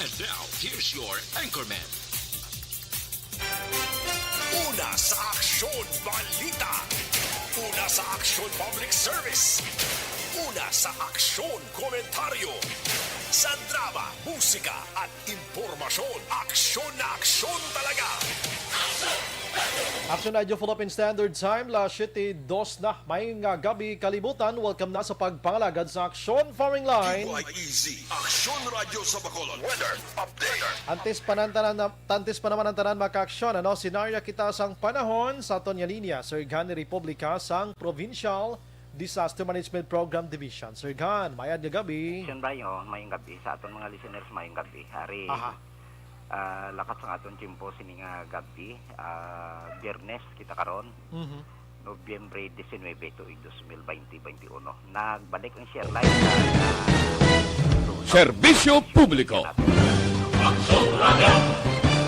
And now, here's your anchorman. Una sa aksyon, balita. Una sa aksyon, public service. Una sa aksyon, komentaryo. Sa drama, musika at impormasyon. Aksyon na aksyon talaga. Action Radio Philippine Standard Time, la 7:02 na. May nga gabi kalibutan. Welcome na sa pagpangalagad sa Aksyon Farming Line. DYEZ, Aksyon Radio sa Bacolod. Weather update. Tantis pa naman ang tanan maka-aksyon. Sinarya kita sang panahon sa aton nga linya. Sir Gan ni Republika sang Provincial Disaster Management Program Division. Sir Gan, mayad nga gabi. Aksyon Bayo, mayong gabi. Sa aton mga listeners, mayong gabi. Hari, lakat sa aton timpo sini nga gabi. Biyernes kita karon. Nobyembre 19 to 2021. Nagbalik ang share line Serbisyo Publiko. Aksyon Radio.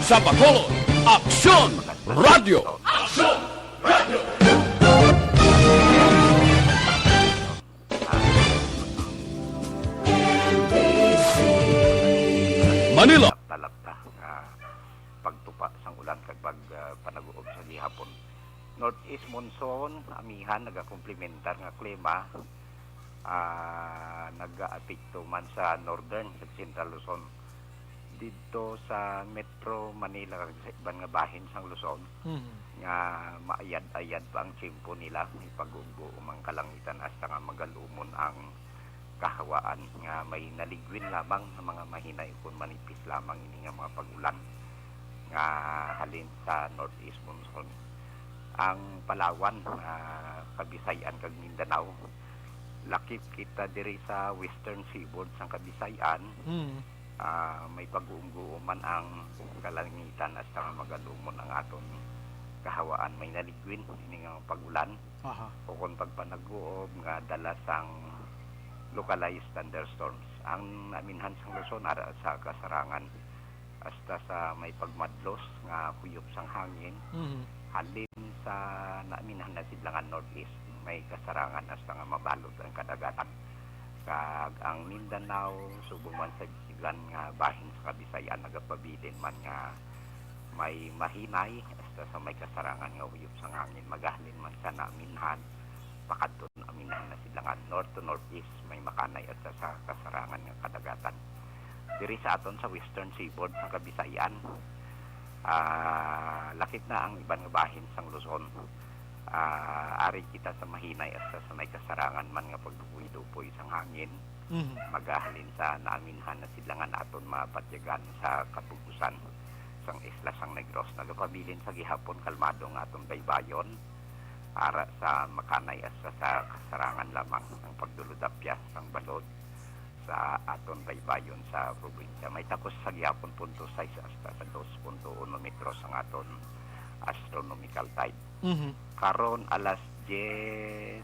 Sa Bacolod, Aksyon Radio. Aksyon Radio. Manila. Talapta pagtupa sang ulan kag panaguob sa gihapon. Northeast monsoon amihan nagakomplementar nga klima nag-aapekto man sa northern sa central Luzon dito sa Metro Manila kag sa iban nga bahin sang Luzon nga maayad-ayad pa ang tiyempo nila ipag-ugbo umang kalangitan hasta nga magalumon ang kahawaan nga may naligwin lamang ng mga mahinay kung manipis lamang ini nga mga pag-ulan nga halin sa northeast monsoon. Ang Palawan, Kabisayan kag Mindanao, lakip kita diri sa western seaboard sang Kabisayan. May pag-uumguuman ang kalangitan hasta nga magalumon ang aton kahawaan. May naligwin ini nga pag-ulan. O kung pagpanaguob nga dala sang localized thunderstorms. Ang naminhan sang Luzon ara sa kasarangan hasta sa may pagmadlos nga kuyop sang hangin. Halin sa naminhan na sidlangan northeast may kasarangan hasta nga mabalot ang kadagatan. Kag ang Mindanao subong man sa bisigan nga bahin sa Kabisayan nagapabilin man nga may mahinay hasta sa may kasarangan nga kuyop sang hangin magahalin man sa naminhan pakadton aminan na silangan north to northeast may makanay at sa kasarangan ng kadagatan. Diri sa aton sa western seaboard ng Kabisayan, lakit na ang iban nga bahin sang Luzon. Ari kita sa mahinay at sa may kasarangan man nga pagdupoy-dupoy sang hangin. Magahalin sa naaminhan na silangan aton mapatyagan sa kapugusan sang isla sang Negros. Nagapabilin sa gihapon kalmado nga aton baybayon para sa makanay at sa kasarangan lamang ng pagduludapya sang balod sa aton baybayon sa probinsya. May takos sa gihapon 0.6 hasta sa 2.1 metros ang aton astronomical tide. Karon alas 10:55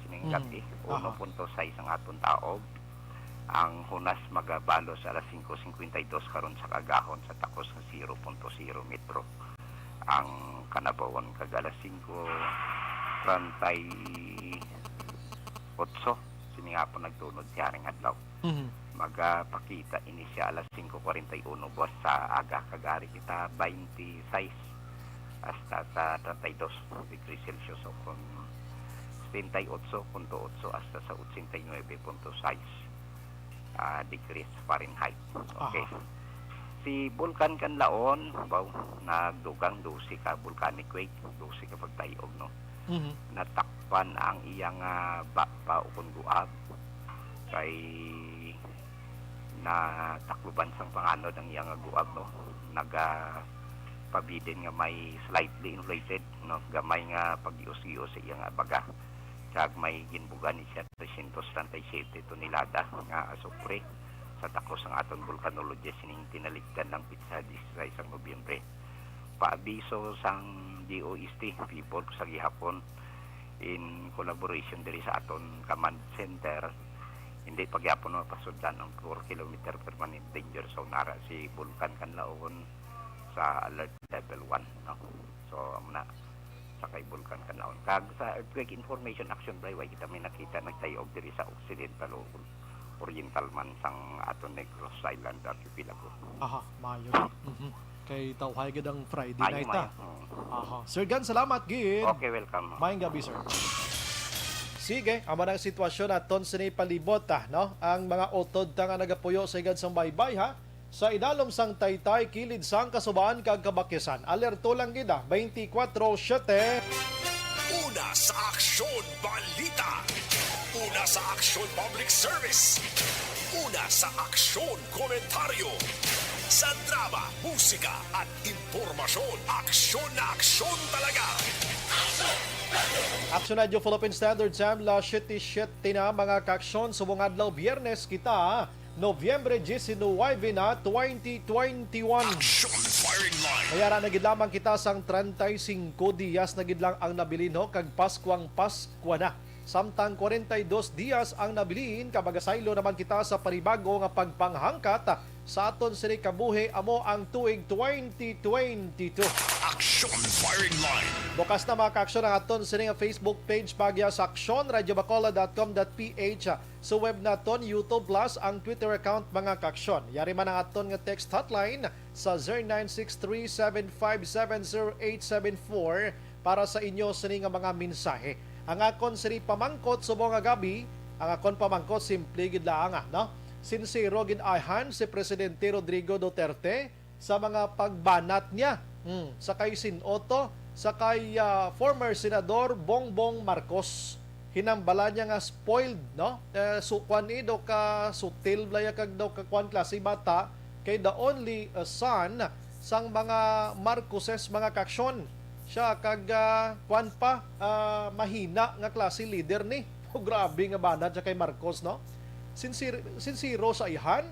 sining gabi 1.6 ang aton taog. Ang hunas magabalos alas 5:52 karon sa kagahon sa takos sa 0.0 metro. Ang kanabawon kag alas 5:38 siningapon nagtunod si Haring Adlaw. Magapakita ini siya alas 5:41 buwas sa aga kagari kita 26 hasta sa 32 degrees Celsius o kung 78.8 hasta sa 89.6 degrees Fahrenheit. Okay. Si Vulcan Kanlaon, nagdugang 12 ka volcanic quake, 12 ka pagtayog, no? Natakpan ang iyang bakpa o kunguab kay natakluban sang panganod ang iyang guab, no? Pabidin nga may slightly inflated, no? Gamay nga pag-ios-ios sa iyang baga. Kag may ginbugan ni siya 337 tonelada nga asupre sa takos ang aton volcanologist sining tinaligdan ng pitsa 16 sa Nobyembre. Paabiso sang DOST people sa gihapon in collaboration diri sa aton command center hindi pagyapon mapasudlan ang 4 kilometer permanent danger zone nara si Vulcan Kanlaon sa alert level 1, no? So amna sa kay Vulcan Kanlaon kag sa earthquake information action by kita may nakita nagtayog diri sa occidental oriental man sang ato Negros Island Archipelago. Aha, mayo. Kay tawhay gid ang Friday Mayo, night mayo. Aha. Sir Gan, salamat gid. Okay, welcome. Maayong gabi, sir. Sige, amo na ang sitwasyon naton sa palibot no? Ang mga utod ta nga nagapuyo sa igad sang baybay ha. Sa idalom sang Taytay kilid sang kasubaan kag kabakyasan. Alerto lang gid 24/7. Una sa Aksyon Balita. Una sa Aksyon Public Service. Una sa Aksyon Komentaryo. Sa drama, musika at impormasyon. Aksyon na aksyon talaga. Aksyon Radio Philippine Standard Time la 7:07 na mga kaaksyon subong adlaw Biyernes kita Nobyembre 19 na 2021. Aksyon Firing Line. Mayara na gid lamang kita sang 35 diyas na gid lang ang nabilin ho kag Paskuang Paskwa na. Samtang 42 diyas ang nabilin kabagasaylo naman kita sa panibago nga pagpanghangkat sa aton sini kabuhi amo ang tuig 2022. Aksyon Firing Line. Bukas na mga kaaksyon ang aton sa nga Facebook page pagya sa aksyon, radiobacola.com.ph, sa web naton, YouTube Plus, ang Twitter account mga kaaksyon. Yari man ang aton nga text hotline sa 0963-7570874 para sa inyo sa nga mga mensahe. Ang akon sini pamangkot subong nga gabi, ang akon pamangkot simple gid laang no? Sincero ginayhan si Presidente Rodrigo Duterte sa mga pagbanat niya sa kay Sinoto, sa kay former Senador Bongbong Marcos. Hinambala niya nga spoiled, no? Kwan do ka sutil blaya kag daw ka kwan klase bata kay the only son sang mga Marcoses mga kaksyon. Siya kag kwan pa mahina nga klase leader ni. Grabe nga banat siya kay Marcos, no? Sincero sa ihan.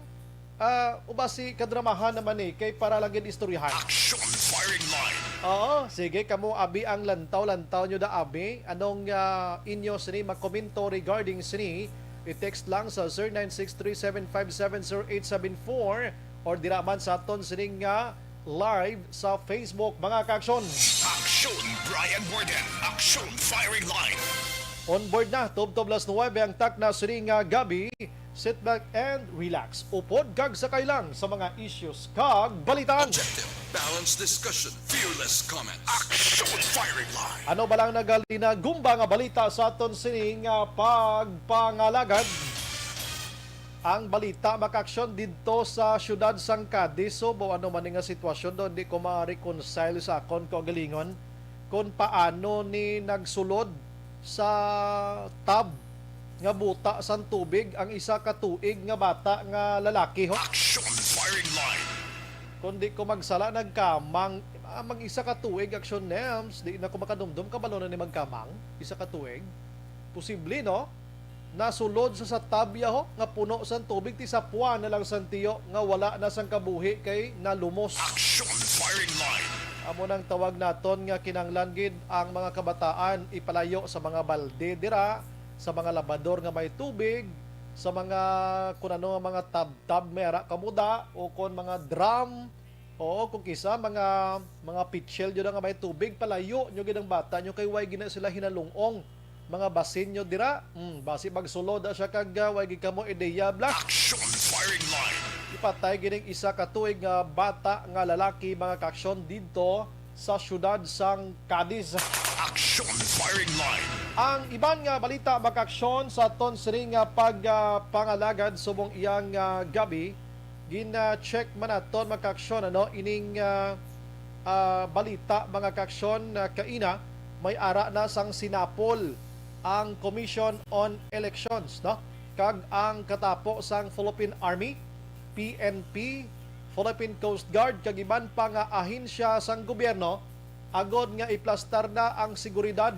Ubasi kadramahan naman kay para lang gid istoryahan. Aksyon Firing Line. Oo, sige kamo abi ang lantaw nyo da abi. Anong inyo sini makomento regarding sini? I-text lang sa 0963-7570874 or diraman sa aton sining live sa Facebook mga kaaksyon. Aksyon Brian Warden. Aksyon Firing Line. On board na, Tub-Tublas 9 ang tak na sining gabi. Sit back and relax. Upod kag sakay lang sa mga issues kag balitaan. Objective, balanced discussion, fearless comments. Aksyon Firing Line. Ano ba lang nagalina gumba nga balita sa aton sining pagpangalagad? Ang balita makaksyon dito sa syudad sang Cadiz. So, ano man nga sitwasyon doon, di ko ma-reconcile sa akon ko galingon kung paano ni nagsulod sa tab nga buta sang tubig ang isa ka tuig nga bata nga lalaki ho. Aksyon Firing Line. Kundi ko magsala nagkamang mag isa ka tuig action nems di na ko makadumdum kabalo na ni magkamang isa ka tuig. Posible no? Nasulod sa tabya ho nga puno sang tubig ti sapwa na lang sang tiyo nga wala na sang kabuhi kay nalumos. Aksyon Firing Line. Amo nang tawag naton nga kinanglan gid ang mga kabataan ipalayo sa mga balde dira, sa mga labador nga may tubig, sa mga kun ano nga mga tab-tab mera kamuda o kon mga drum o kung kisa mga pitchel jud nga may tubig palayo nyo gid ang bata nyo kay way gina sila hinalungong mga basin nyo dira basi magsulod siya kag way gid kamo ideya bla. Aksyon Firing Line. Ipatay gining isa ka tuig nga bata nga lalaki mga kaaksyon dito sa syudad sang Cadiz. Aksyon Firing Line. Ang iban nga balita makaksyon sa aton sini nga pagpangalagad subong iyang gabi gina-check man aton makaksyon ining balita mga kaksyon kaina may ara na sang sinapol ang Commission on Elections kag ang katapo sang Philippine Army, PNP, Philippine Coast Guard kag iban pa nga ahensya sang gobyerno agod nga iplastar na ang seguridad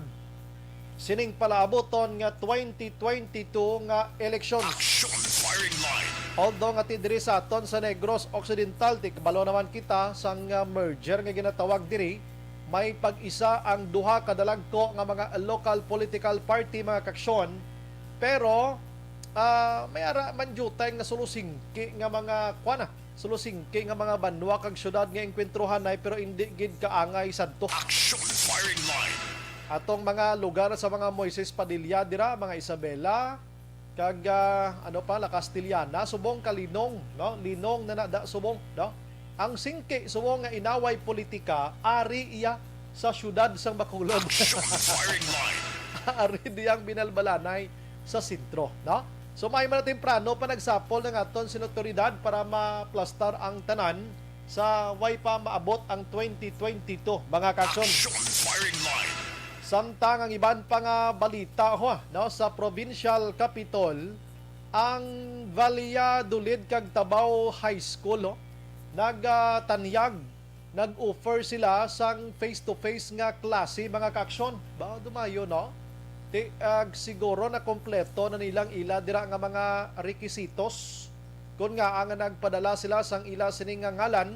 sining palaaboton nga 2022 nga elections. Aksyon Firing Line. Although nga diri sa aton sa Negros Occidental, tikbalo naman kita sang merger nga ginatawag diri, may pag-isa ang duha kadalagko nga mga local political party mga kaksyon, pero may ara man jutay nga sulusingki nga mga sulusingki nga mga banwa kag syudad nga engkwentrohan nay pero hindi gid kaangay sadto. Aksyon Firing Line. Atong mga lugar sa mga Moises Padilla dira, mga Isabela, kag ano pa la Castellana subong kalinong, no? Linong na nada subong, no? Ang singke subong nga inaway politika ari iya sa syudad sang Bacolod. Firing line. Ari diyang binalbalanay sa sentro, no? So may man temprano pa nagsapol ng aton sinotoridad para maplastar ang tanan sa way pa maabot ang 2022 mga kaksyon. Firing line. Samtang ang iban pa nga balita no, sa provincial capital, ang Valladolid kag Tabao High School nagtanyag, nag-offer sila sang face-to-face nga klase mga kaksyon. Ba dumayo no? Siguro na kompleto na nilang ila dira nga mga requisitos kung nga ang nagpadala sila sang ila sining nga ngalan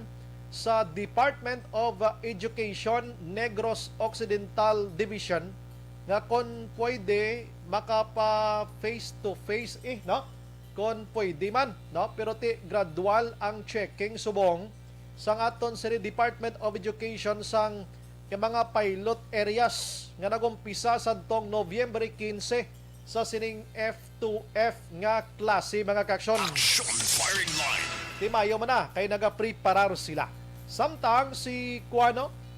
sa Department of Education Negros Occidental Division nga kon pwede makapa face to face no, kon pwede man no, pero gradual ang checking subong sang aton sa Department of Education sang mga pilot areas nga nagumpisa sadtong Nobyembre 15 sa sining F2F nga klase mga kaksyon. Firing line. Di Mayo man na kay nagapreparar sila. Samtang si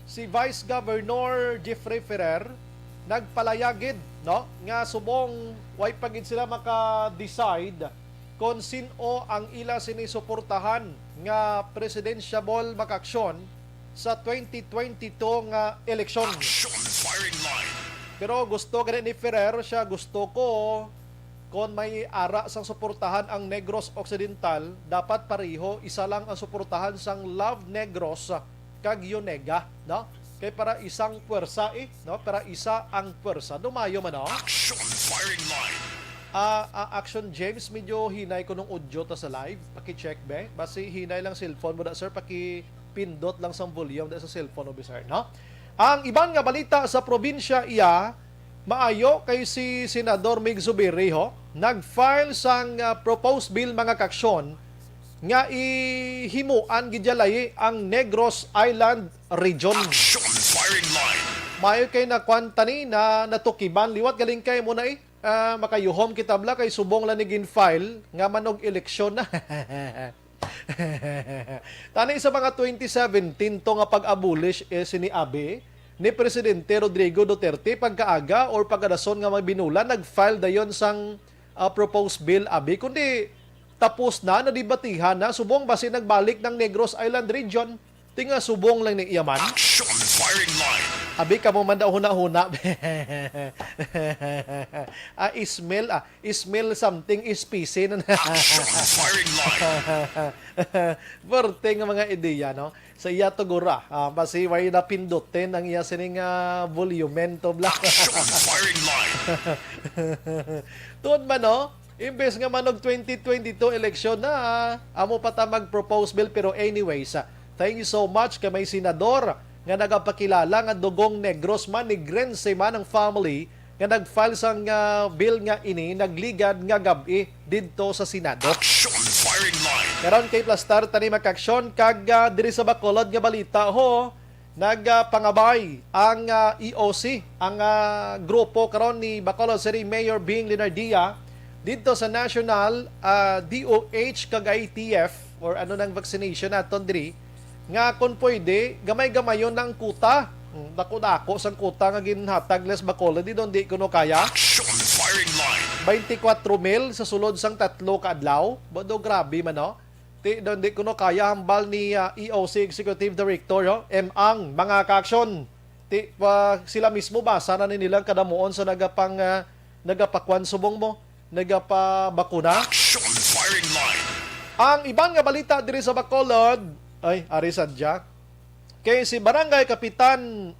Vice Governor Jeffrey Ferrer nagpalayagid no nga subong way pagid sila maka-decide kung sino ang ila sinisuportahan nga presidential makaksyon sa 2022 nga eleksyon. Firing line. Pero gusto ganit ni Ferrer, siya gusto ko kung may ara sang suportahan ang Negros Occidental, dapat pareho, isa lang ang suportahan sang Love Negros kag Yonega, no? Kay para isang puwersa no? Para isa ang puwersa. Dumayo man, no? Firing line. Action James, medyo hinay ko nung audio ta sa live. Paki-check ba? Basi hinay lang cellphone mo da, sir. Paki-pindot lang sang volume da sa cellphone mo, sir, no? Ang ibang nga balita sa probinsya maayo kay si Senador Mig Zubiri nag-file sang proposed bill mga kaksyon nga ihimuan gidyalay ang Negros Island Region. Firing line. Maayo kay nakwanta ni na natukiban liwat galing kay mo na makayuhom kitabla kay subong lang ni gin-file nga manog eleksyon na. Tani sa mga 2017 to nga pag-abolish sini Abe ni Presidente Rodrigo Duterte pagkaaga or pagkadason nga mabinula nag-file dayon sang proposed bill Abe kundi tapos na nadibatihan na subong basi nagbalik ng Negros Island Region tinga subong lang ni iyaman. Firing line. Abi ka mo man daw huna-huna. Ismail something species na. Firing line. Borte nga mga ideya, no? Sa iya tugura. Basi way na pindutin ang iya sining volume to black. Firing line. Tuod man, no? Imbes nga manog 2022 election na, amo pa ta mag-propose bill. Pero anyways, thank you so much kay may senador nga nagapakilala nga dugong Negros man ni Grense man ang family nga nag-file sang bill nga ini nagligad nga gabi didto sa Senado. Firing line. Karon kay plastar tani makaksyon kag diri sa Bacolod nga balita nagpangabay ang EOC ang grupo karon ni Bacolod City Mayor Bing Linardia didto sa National DOH kag ITF or ano nang vaccination naton diri nga kung pwede, gamay-gamayon ng kuta. Dako-dako sang kuta nga ginhatag les Bacolod, di doon di kuno kaya. Firing line. 24 mil sa sulod sang 3 kaadlaw. Bodo grabe man, no? Di doon di kuno kaya hambal ni EOC Executive Director, Ang mga kaaksyon. Sila mismo ba, sana nilang kadamuon sa nagapakwan subong mo, nagapabakuna. Firing line. Ang ibang nga balita diri sa Bacolod, ari sadya. Kay si Barangay Kapitan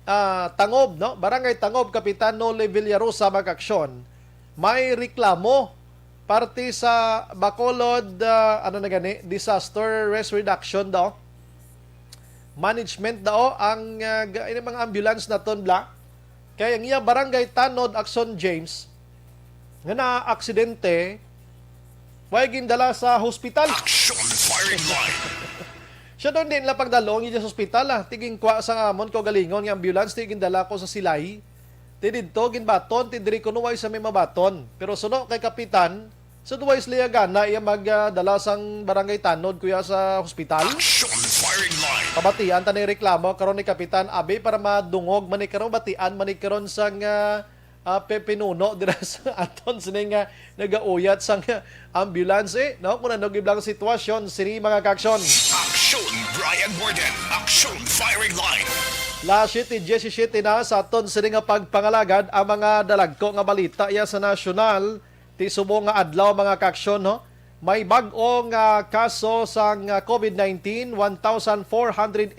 Tangob, no? Barangay Tangob Kapitan Nole Villarosa mag-aksyon. May reklamo parte sa Bacolod disaster risk reduction daw. Management daw ang mga ambulance na ton bla. Kaya ang iya Barangay Tanod Action James nga na aksidente way gindala sa hospital. Firing line. Siya doon din lang pagdalong sa ospital tiging kwa sa amon ko galingon ng ambulance tiging dala ko sa silay. Tididto ginbaton tidiri ko nuway sa may mabaton. Pero suno kay kapitan So duway sliyagan na iya magdala sang barangay tanod kuya sa hospital. Action firing line. Kabatian ta ni reklamo karon ni Kapitan Abe para madungog man ni karon batian man ni karon sang pinuno dira sa aton sini nga nagauyat sang ambulance no kun ano giblang sitwasyon sini mga kaaksyon. Action Brian Warden. Action firing line. La 17 na sa aton sini nga pagpangalagad ang mga dalagko nga balita iya sa nasyonal ti subong nga adlaw mga kaaksyon no. May bag-ong kaso sang COVID-19 1,485.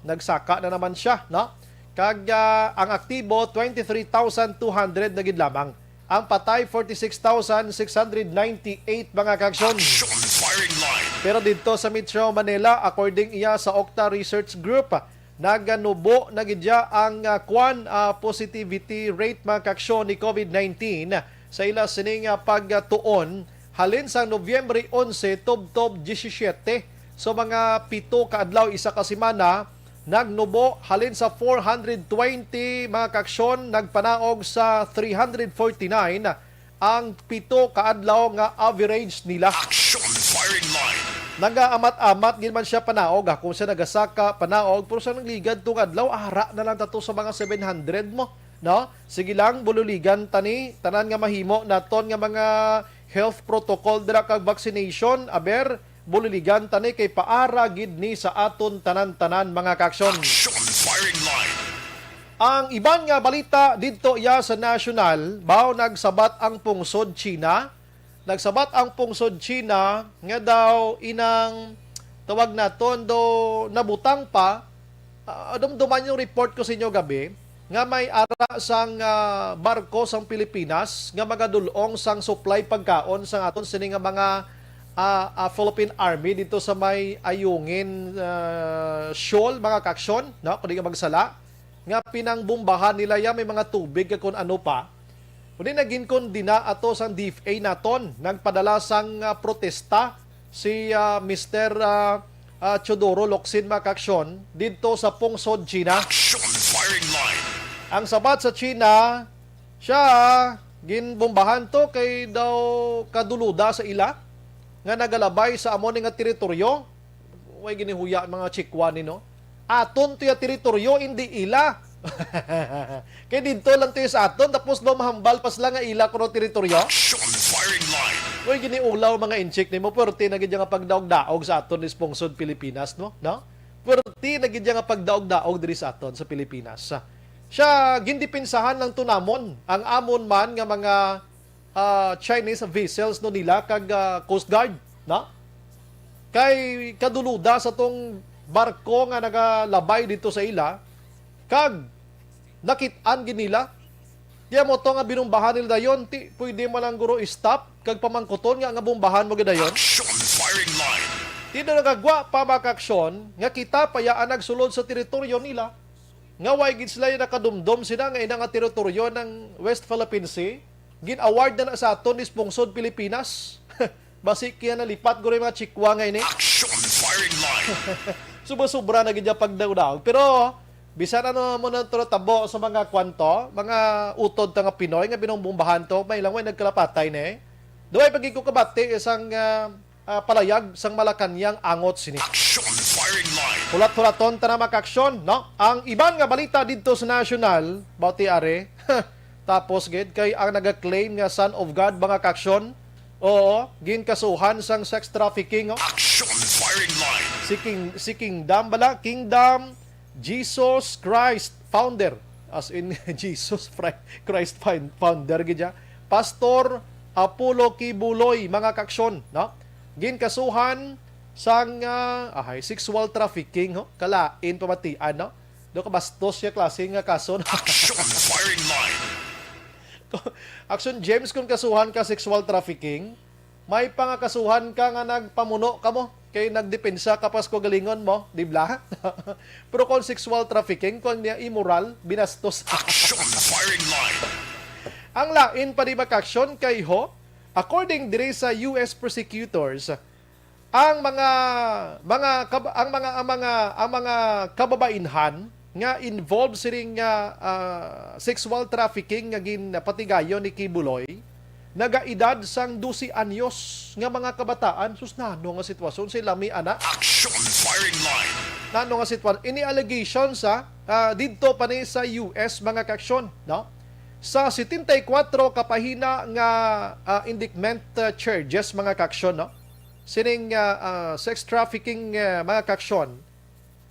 Nagsaka na naman siya no. Kag ang aktibo 23,200 na gid lamang. Ang patay 46,698 mga kaaksyon. Action firing line. Pero dito sa Metro Manila, according iya sa Okta Research Group, naganubo na gidya ang positivity rate mga kaaksyon ni COVID-19 sa ila sining pagtuon halin sa Nobyembre 11 tubtob 17. So mga 7 kaadlaw isa ka semana nagnubo halin sa 420 mga kaaksyon, nagpanaog sa 349 ang 7 kaadlaw nga average nila. Action firing line. Nagaamat-amat gid man siya panaog kung siya nagasaka panaog pero sa nagligad tung adlaw ara na lang tato sa mga 700 mo no. Sige lang bululigan tani tanan nga mahimo naton nga mga health protocol dira kag vaccination aber bululigan tani kay paara gid ni sa aton tanan-tanan mga kaaksyon. Action firing line. Ang iban nga balita didto iya sa nasyonal baw nagsabat ang pungsod China. Nagsabat ang pungsod China nga daw inang tawag naton do nabutang pa dumduman yung report ko sa inyo gabi nga may ara sang barko sang Pilipinas nga magadulong sang supply pagkaon sang aton sini nga mga Philippine Army dito sa may Ayungin shoal mga kaaksyon no kundi nga magsala nga pinangbombahan nila ya may mga tubig kung ano pa. Kundi naging kondina ato sang DFA naton nagpadala sang protesta si Mr. Chodoro Locsin mga kaaksyon dito sa pungsod China. Action firing line. Ang sabat sa China, siya ginbombahan to kay daw kaduluda sa ila nga nagalabay sa amon nga teritoryo. Way ginihuya mga chikwan no. Aton to ya teritoryo hindi ila. Kay dito lang to sa aton tapos no mahambal pas lang nga ila kuno teritoryo. Action firing line. Way giniulaw mga inchik nimo perti na gid nga pagdaog-daog sa aton ni sponsod Pilipinas no. Perti na gid nga pagdaog-daog diri sa aton sa Pilipinas. Siya gindipinsahan lang tunamon ang amon man nga mga Chinese vessels no nila kag Coast Guard na kay kaduluda sa tong barko nga nagalabay dito sa ila kag nakit-an gid nila diya mo to nga binumbahan nila dayon pwede mo lang guro stop kag pamangkuton nga bombahan mo gid dayon. Action firing line. Di na nagagwa pa mga kaaksyon nga kita payaan nagsulod sa teritoryo nila nga way gid sila nakadumdum sila nga ina nga teritoryo ng West Philippine Sea gin-award na sa aton ni sponsod Pilipinas. Basik kaya nalipat guro mga chikwa nga ini. Action firing line. Sobra na gid pagdaw-daw pero bisan ano mo nang tabo sa mga kwanto mga utod ta nga Pinoy nga binumbombahan to may lang way nagkalapatay ni. Duay pagiko kabati isang palayag sang Malacañang angot sini. Action firing line. Hulat-hulaton ta na makaaksyon, no? Ang iban nga balita dito sa national, bauti are, tapos gid kay ang naga-claim nga son of God mga kaaksyon, oo, ginkasuhan sang sex trafficking, no? Action firing line. Si Kingdom bala, Kingdom Jesus Christ founder, as in Jesus Christ founder gid ya. Pastor Apollo Kibuloy mga kaaksyon, no? Ginkasuhan sang sexual trafficking ho kalain pamatian no do ka bastos siya klase nga kaso. Action firing line. Action James kung kasuhan ka sexual trafficking may pangakasuhan ka nga nagpamuno ka mo kay nagdepensa ka pas ko galingon mo di ba? Pero kung sexual trafficking kung niya immoral binastos. Action firing line. Ang lain pa di ba action kay ho according diri sa US prosecutors ang mga kababainhan nga involved siring sexual trafficking nga ginpatigayon ni Kibuloy nagaedad sang 12 anyos nga mga kabataan. Sus, nano nga sitwasyon sila mi ana. Action firing line. Nano nga sitwasyon. Ini allegations dito pa ni sa US mga kaaksyon, no? Sa 74 kapahina nga indictment charges mga kaaksyon, no? Sining sex trafficking mga kaaksyon.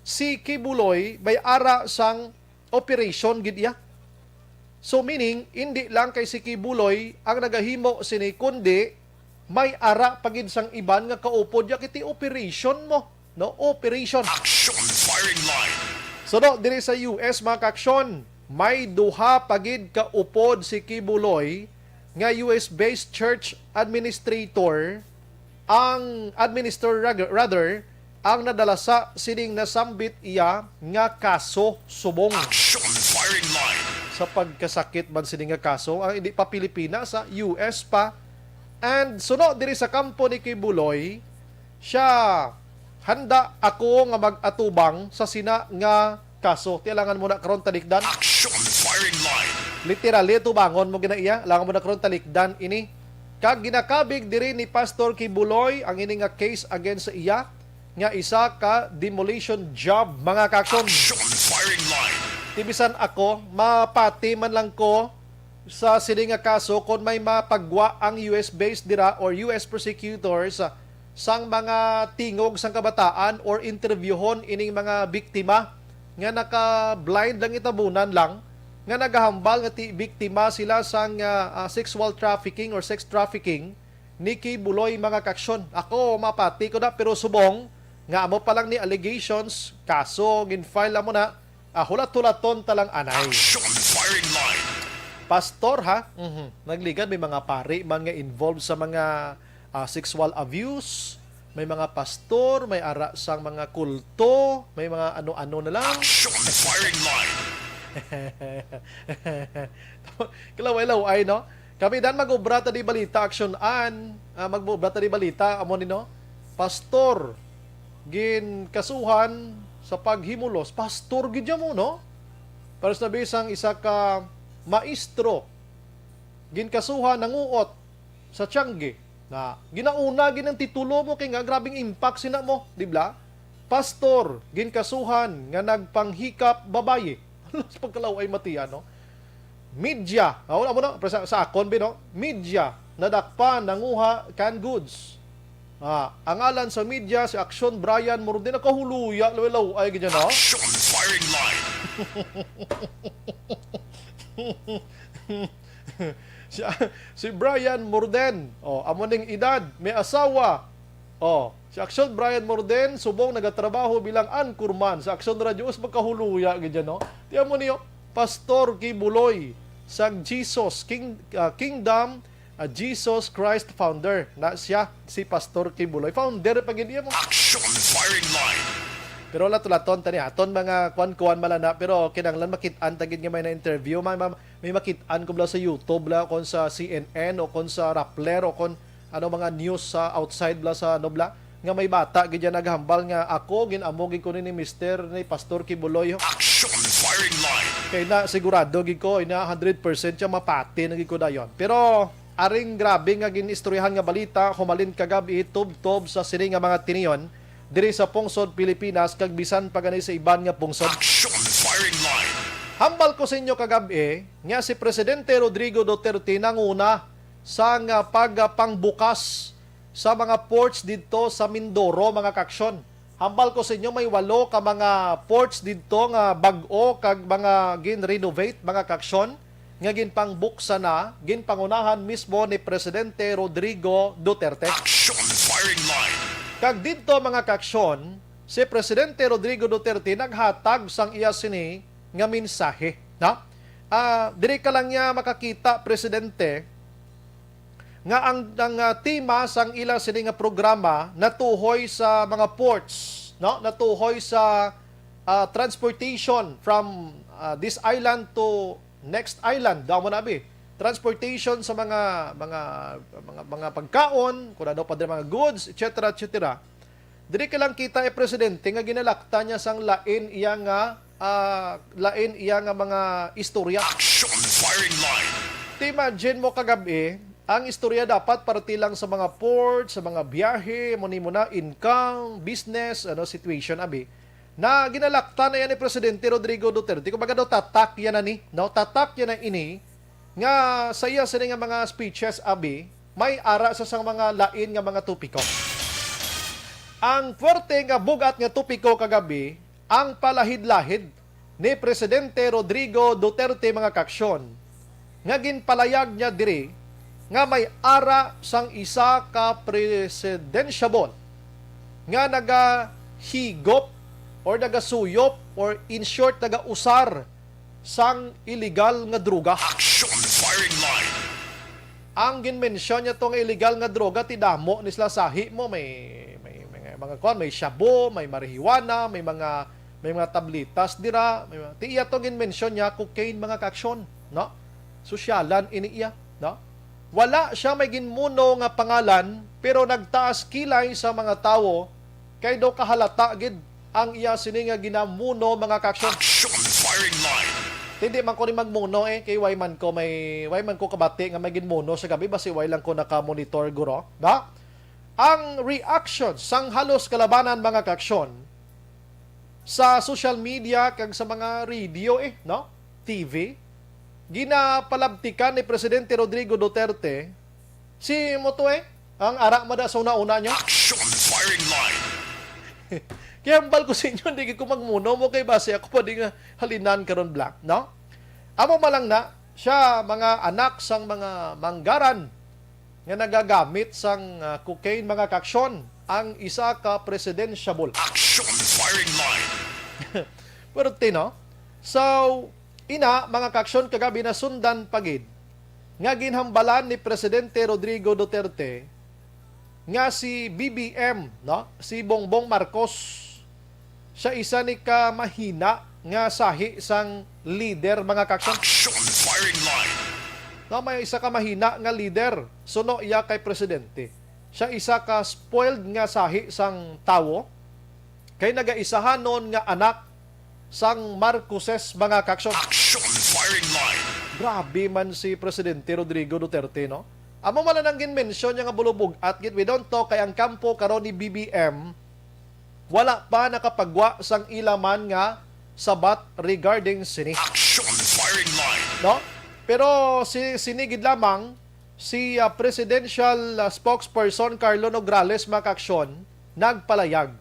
Si Kibuloy may ara sang operation gid iya. So meaning, hindi lang kay si Kibuloy ang nagahimo sini, kundi may ara pagid sang iban nga kaupod ya kiti operation mo. No? Operation. Action firing line. So no, diri sa US mga kaaksyon, may duha pagid kaupod si Kibuloy nga US-based church administrator ang ang nadala sa sining nasambit iya nga kaso subong. Action firing line. Sa pagkasakit man sini nga kaso, ang hindi pa Pilipinas, sa US pa. And suno diri sa kampo ni Kibuloy, siya handa ako nga mag-atubang sa sina nga kaso. Tilangan mo na karon talikdan. Action firing line. Literally tubangon mo ginaiya, langan mo na karon talikdan ini. Kag ginakabig diri ni Pastor Kibuloy ang ini nga case against sa iya nga isa ka demolition job mga kaaksyon. Action firing line. Tibisan ako, mapati man lang ko sa sini nga kaso kung may mapagwa ang US-based dira or US prosecutors sang mga tingog sang kabataan or interviewhon ining mga biktima nga naka-blind lang itabunan lang nga nagahambal nga biktima sila sang sexual trafficking or sex trafficking ni Kibuloy mga kaaksyon. Ako, mapati ko na pero subong nga amo pa lang ni allegations, kaso ginfile mo na hulat-hulaton talang anay. Action firing line. Pastor nagligad, may mga pari man nga involved sa mga sexual abuse, may mga pastor, may ara sang mga kulto, may mga ano-ano na lang. Action firing line. Kilaway-laway, no? Kami dan mag-ubrata di balita, action an, mag-ubrata di balita, amo ni, no? Pastor, gin kasuhan sa paghimulos, pastor gidya mo, no? Para sa bisang isa ka maestro, ginkasuhan nanguot sa Tiangge, na ginauna ginang titulo mo kay nga grabing impact sina mo, di ba? Pastor, ginkasuhan nga nagpanghikap babaye. Sa pagkalaway matiya, no? Media, amo na sa akon bi, no? Media nadakpan nanguha canned goods. Ang alan sa media si Action Brian Morden nakahuluya law ay ganyan, no? Action firing line. si Brian Morden, amo ning edad, may asawa. Si Action Brian Morden subong nagatrabaho bilang anchorman sa Action Radio, magkahuluya ganyan, no? Tiyan mo niyo, Pastor Kibuloy sang Jesus Kingdom Jesus Christ founder na siya, si Pastor Kibuloy. Founder pag hindi mo. Action firing line. Pero latulaton tani aton mga kuan-kuan malana, pero kinanglan makit-an tagid nga may na interview, may makit-an ko bla sa YouTube bla kon sa CNN o kon sa Rappler o kon ano mga news sa outside bla sa ano bla nga may bata gid naghambal nga ako ginamogin ko ni Mr. ni Pastor Kibuloy. Action firing line. Kay na sigurado gid ko ina 100% siya mapati na gid ko dayon. Pero aring grabe nga ginistoryahan nga balita humalin kagabi tub-tob sa sini nga mga tiniyon diri sa Pungsod, Pilipinas, kag bisan pa gani sa iban nga pungsod. Action firing line. Hambal ko sa inyo kagabi nga si Presidente Rodrigo Duterte nanguna sa nga pagpangbukas sa mga ports dito sa Mindoro mga kaaksyon. Hambal ko sa inyo may 8 ka mga ports dito nga bag-o kag mga gin-renovate mga kaaksyon nga ginpangbuksan na, ginpangunahan mismo ni Presidente Rodrigo Duterte. Action firing line. Kag dito mga kaaksyon, si Presidente Rodrigo Duterte naghatag sang iya sini nga mensahe, na? Diri ka lang niya makakita, Presidente, nga ang tema sang ila sini nga programa natuhoy sa mga ports, no? Natuhoy sa transportation from this island to next island, daw mo nabi. Transportation sa mga pagkaon, kung ano pa din mga goods, etc. etc. Diri ka lang kita Presidente nga ginalakta niya sang lain iya nga mga istorya. Action firing line. Imagine mo kagabi, ang istorya dapat parti lang sa mga port, sa mga biyahe, muna income, business, situation abi. Na ginalakta na yan ni Presidente Rodrigo Duterte. Kumbaga daw tatak yan na ni, no? Tatak yan na ini nga sa iya sa nga mga speeches abi, may ara sa mga lain nga mga topiko. Ang forte nga bugat nga topiko kagabi, ang palahid-lahid ni Presidente Rodrigo Duterte mga kaksyon. Nga ginpalayag niya diri nga may ara sang isa ka presidensyable nga nagahigop or nagasuyop or in short nagausar sang illegal nga droga. Action firing line. Ang ginmensyon niya tong illegal nga droga tidamo ni sila sahi mo may mga kon, may shabu, may marijuana, may mga tablitas dira, may mga tiya tong ginmensyon niya cocaine mga kaksyon, no? Sosyalan ini iya, no? Wala siya may ginmuno nga pangalan pero nagtaas kilay sa mga tawo kay do kahalata gid ang iya sini nga ginamuno mga kaksyon. Action firing line. Hindi man ko ni magmuno kay why man ko kabati nga may ginmuno sa gabi basi why lang ko naka-monitor guro, no? Ang reaction sang halos kalabanan mga kaksyon sa social media kag sa mga radio no? TV ginapalabtikan ni Presidente Rodrigo Duterte si Moto ang arak mada sa una-una niya. Action firing line. Kaya ambal ko sa inyo, hindi ko magmuno mo kay base ako pa di nga halinan karon black, no? Amo malang na siya mga anak sang mga manggaran nga nagagamit sang cocaine mga kaksyon ang isa ka presidensyable. Action firing line. Pero no? So, ina, mga kaksyon kagabi na sundan pagid nga ginhambalan ni Presidente Rodrigo Duterte nga si BBM, no? Si Bongbong Marcos. Siya isa ni ka mahina nga sahi sang leader mga kaksyon. Action firing line. No, may isa ka mahina nga leader. Suno iya kay Presidente. Siya isa ka spoiled nga sahi sang tawo. Kay nagaisahanon nga anak sang Marcoses mga kaksyon. Action firing line. Grabe man si Presidente Rodrigo Duterte, no? Amo man lang gin-mention niya nga bulubog at git we don't talk kay ang kampo karon ni BBM wala pa nakapagwa sang ilaman nga sabat regarding sini. Action firing line. No? Pero sinigid lamang si presidential spokesperson Carlo Nograles Makaksyon nagpalayag.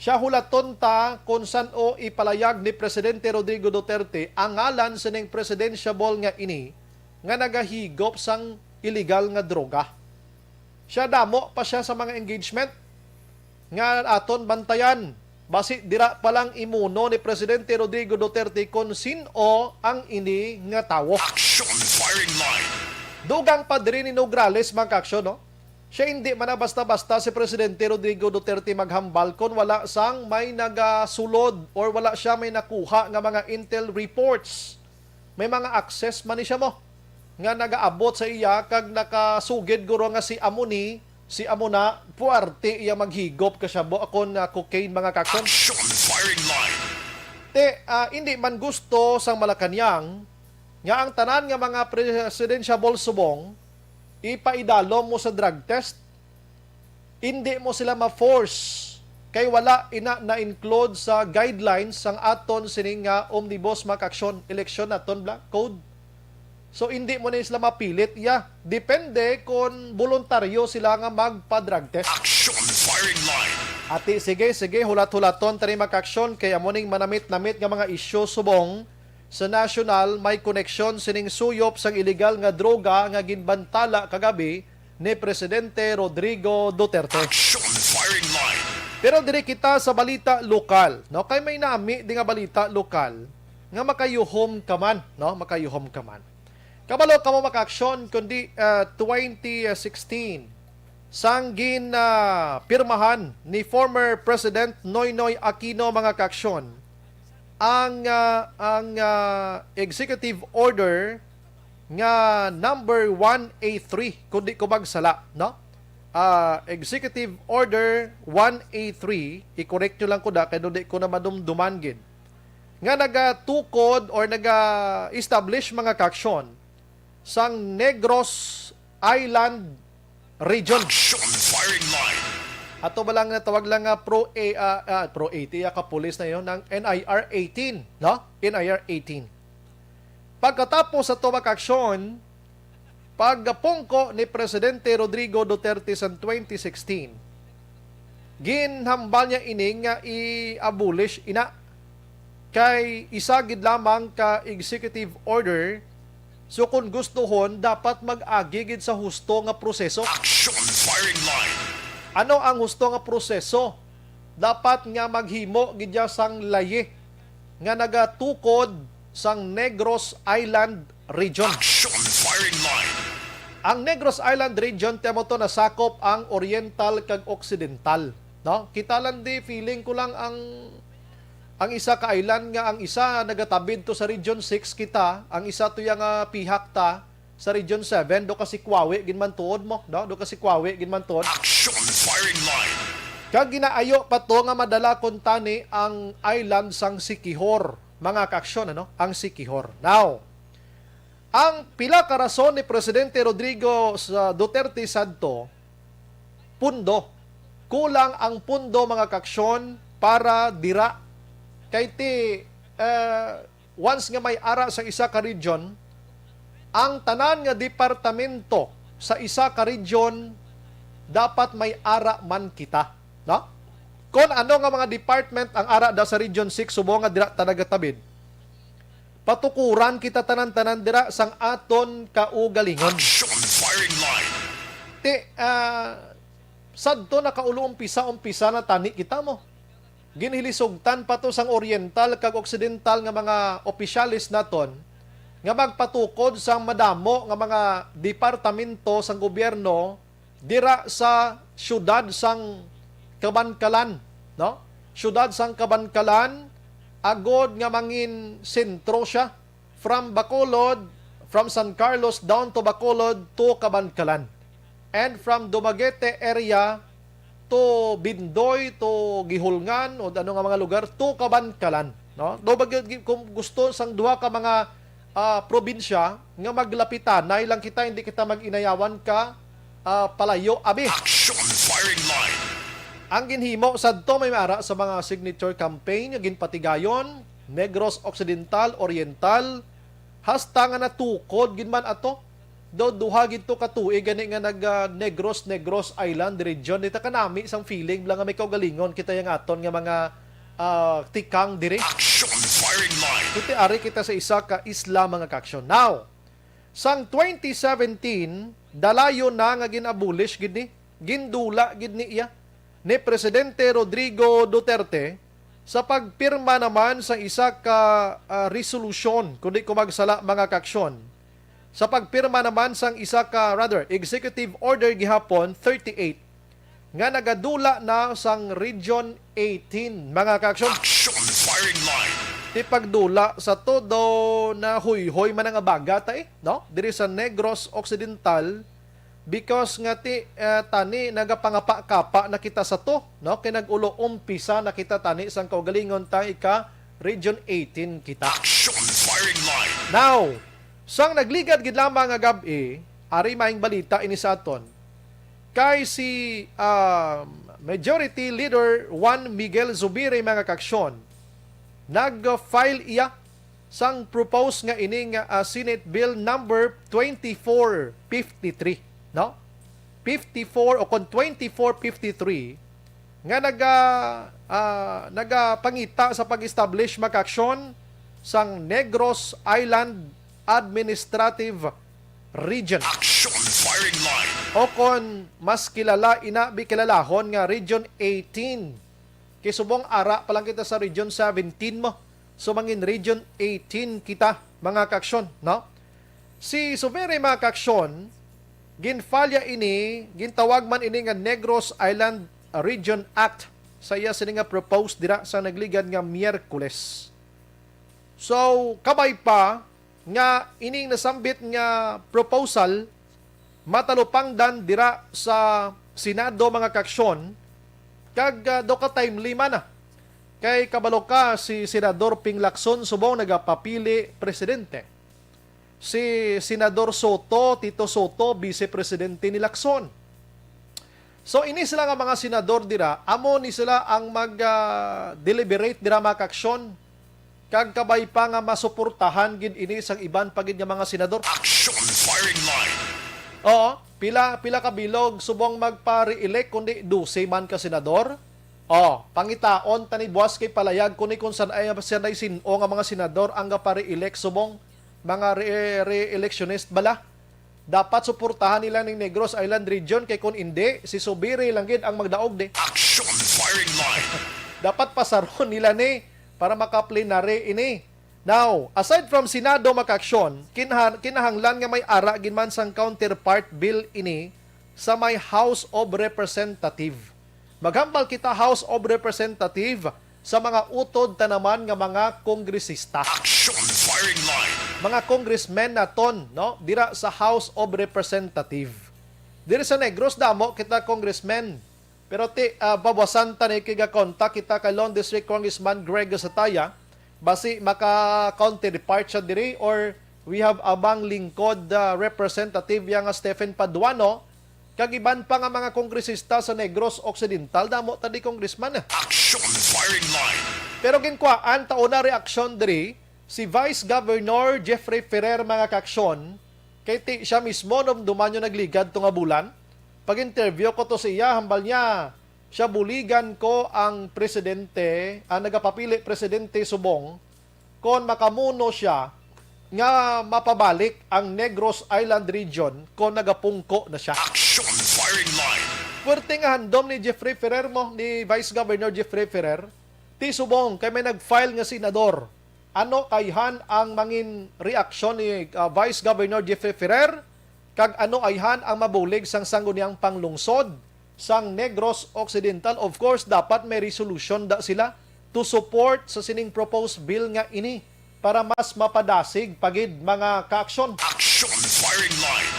Siya hulaton ta kung saan o ipalayag ni Presidente Rodrigo Duterte ang ngalan sining presidentiable nga ini nga nagahigop sang illegal nga droga. Siya damo pa siya sa mga engagement nga aton bantayan. Basi dira pa lang imuno ni Presidente Rodrigo Duterte kung sino ang ini nga tawo. Action firing line. Dugang pa diri ni Nograles mga kaksyon, no? Siya hindi man na basta-basta si Presidente Rodrigo Duterte maghambal kung wala sang may nagasulod or wala siya may nakuha nga mga intel reports. May mga access man ni siya mo nga nagaabot sa iya kag nakasugid guro nga si Amuna puarte iya maghigop ka siya bo akon cocaine mga kaksyon. Action firing line. Hindi man gusto sang Malacañang nga ang tanan nga mga presidentiable subong ipaidalo mo sa drug test. Hindi mo sila ma-force kay wala ina na-include sa guidelines sang aton sining nga omnibus makaksyon election aton black code. So hindi mo na sila mapilit depende kung voluntaryo sila nga magpa-drug test. Action firing line. Ati sige hulat-hulaton tani makaksyon kay amoning manamit-namit nga mga isyu subong sa national may koneksyon sining suyop sang illegal nga droga nga ginbantala kagabi ni Presidente Rodrigo Duterte. Action firing line. Pero dire kita sa balita lokal, no? Kay may nami di nga balita lokal nga makayuhom ka man, no? Makayuhom ka man. Kabalo ka mo maka-aksyon kundi 2016 sanggin pirmahan ni former President Noynoy Aquino mga kaksyon ang executive order nga number 183 kundi ko magsala, no? Executive order 183 i-correct nyo lang ko da kay di ko na madumduman gid nga nagatukod or naga-establish mga kaksyon sang Negros Island Region. Action firing line. Ato ba lang natawag lang nga Pro 80 ka pulis na yon ng NIR 18, no? NIR 18. Pagkatapos sa mga aksyon, pagpungko ni Presidente Rodrigo Duterte sa 2016, ginhambal niya ining nga i-abolish ina kay isagid lamang ka executive order. So kung gustohon, dapat mag-agigid sa husto nga proseso. Action firing line. Ano ang husto nga proseso? Dapat nga maghimo gidya sang laye nga nagatukod sang Negros Island Region. Action firing line. Ang Negros Island Region temo to nasakop ang Oriental kag Occidental, no? Kita lang di feeling ko lang ang isa ka island nga ang isa nagatabid to sa Region 6 kita, ang isa to yang pihak ta sa Region 7 do kasi Kwawe ginman tuod mo, no? Do kasi Kwawe ginman tuod. Action firing line. Kag ginaayo pa to nga madala kun tani ang island sang Siquijor, mga kaaksyon ano, ang Siquijor. Now, ang pila ka rason ni Presidente Rodrigo Duterte sadto, pundo. Kulang ang pundo mga kaaksyon para dira kay ti once nga may ara sa isa ka region, ang tanan nga departamento sa isa ka region dapat may ara man kita, no? Kung ano nga mga department ang ara da sa Region 6 subo nga dira tanagatabid, patukuran kita tanan-tanan dira sang aton kaugalingon. Action firing line. Ti sadto nakaulo-umpisa na tani kita mo. Ginhilisugtan pa to sang Oriental kag Occidental nga mga opisyalis naton nga magpatukod sang madamo nga mga departamento sang gobyerno dira sa syudad sang Kabankalan, no? Syudad sang Kabankalan agod nga mangin sentro siya from Bacolod, from San Carlos down to Bacolod to Kabankalan. And from Dumaguete area to Bindoy to Gihulngan o ano nga mga lugar to Kabankalan, no? Do kung gusto sang duha ka mga probinsya nga maglapitan na ilang kita hindi kita mag-inayawan ka palayo abi. Action firing line. Ang ginhimo sadto may mara sa mga signature campaign nga ginpatigayon Negros Occidental, Oriental, hasta nga natukod ginman ato do duha gid to ka tuig gani nga nag Negros Island region dita kanami isang feeling lang nga may kaugalingon kita yang aton nga mga tikang dire. Action firing line. Iti ari kita sa isa ka isla mga kaaksyon. Now, sang 2017 dalayo na nga ginabulish gid ni, gindula gid ni iya ni Presidente Rodrigo Duterte sa pagpirma naman sa isa ka resolution kundi ko magsala mga kaaksyon. Sa pagpirma naman sang isa ka executive order gihapon 38 nga nagadula na sang Region 18 mga kaaksyon. Action firing line. Ti pagdula sa todo na huy-hoy man nga bagata no? Diri sa Negros Occidental because nga ti tani nagapangapa-kapa na kita sa to, no? Kay nagulo umpisa na kita tani sang kaugalingon ta ika Region 18 kita. Action firing line. Now, sang nagligad gid lamang nga gabi, ari maing balita ini sa aton. Kay si Majority Leader Juan Miguel Zubiri mga kaaksyon, nag-file iya sang propose nga ining Senate Bill number 2453, no? 54 o kon 2453 nga nagapangita sa pag-establish mga kaaksyon sang Negros Island Administrative Region. Action firing line. O kon mas kilala kilalahon nga Region 18. Kay subong ara pa lang kita sa Region 17 mo. So mangin Region 18 kita mga kaaksyon, no? Si Zubiri mga kaaksyon, ginfalya ini, gintawag man ini nga Negros Island Region Act sa iya sini nga proposed dira sa nagligad nga Miyerkules. So kabay pa nga ining nasambit nga proposal matalupangdan dira sa Senado mga kaaksyon kag do ka timely man na kay kabalo ka si Senador Ping Lacson subong nagapapili presidente. si Senador Soto, Tito Soto, Vice Presidente ni Lacson. So ini sila nga mga senador dira, amo ni sila ang mag-deliberate dira makaksyon kag kabay pa nga masuportahan gid ini sang iban pagid nga mga senador. Action firing line. Oo, pila ka bilog subong magpa-re-elect kundi 12 man ka senador. Pangitaon tani buwas kay palayag kundi kung saan ay siya sino nga mga senador ang gapare-elect subong mga re-electionist bala. Dapat suportahan nila ng Negros Island Region kay kung hindi, si Subiri lang gid ang magdaog de. Action firing line. Dapat pasaron nila ni para makaplenary ini. Now, aside from Senado makaksyon, kinahanglan nga may ara gid man sang counterpart bill ini sa may House of Representative. Maghambal kita House of Representative sa mga utod tanaman nga mga kongresista. Action firing line. Mga congressmen naton, no? Dira sa House of Representative. Dira sa Negros damo kita congressmen. Pero babasan ta ni kiga-kontak kita kay Lone District Congressman Greg Sataya basi maka-counterpart siya diri or we have abang lingkod representative yang Stephen Paduano kag iban pa nga mga kongresista sa Negros Occidental damo ta di congressman. Action firing line. Pero ginkwaan taon na reaksyon diri si Vice Governor Jeffrey Ferrer mga kaksyon kay siya mismo nung dumanyo nagligad to nga bulan. Pag-interview ko to siya, hambal niya, siya buligan ko ang presidente, ang nagapapili presidente Subong, kung makamuno siya nga mapabalik ang Negros Island Region kung nagapungko na siya. Action firing line. Puwerte nga handom ni Jeffrey Ferrer mo, ni Vice Governor Jeffrey Ferrer, ti Subong, kay may nag-file nga senador. Ano kayhan ang mangin reaksyon ni Vice Governor Jeffrey Ferrer? Kag ano ayhan ang mabulig sang sangguniang panglungsod sang Negros Occidental? Of course, dapat may resolution da sila to support sa sining proposed bill nga ini para mas mapadasig pagid mga kaaksyon. Action firing line.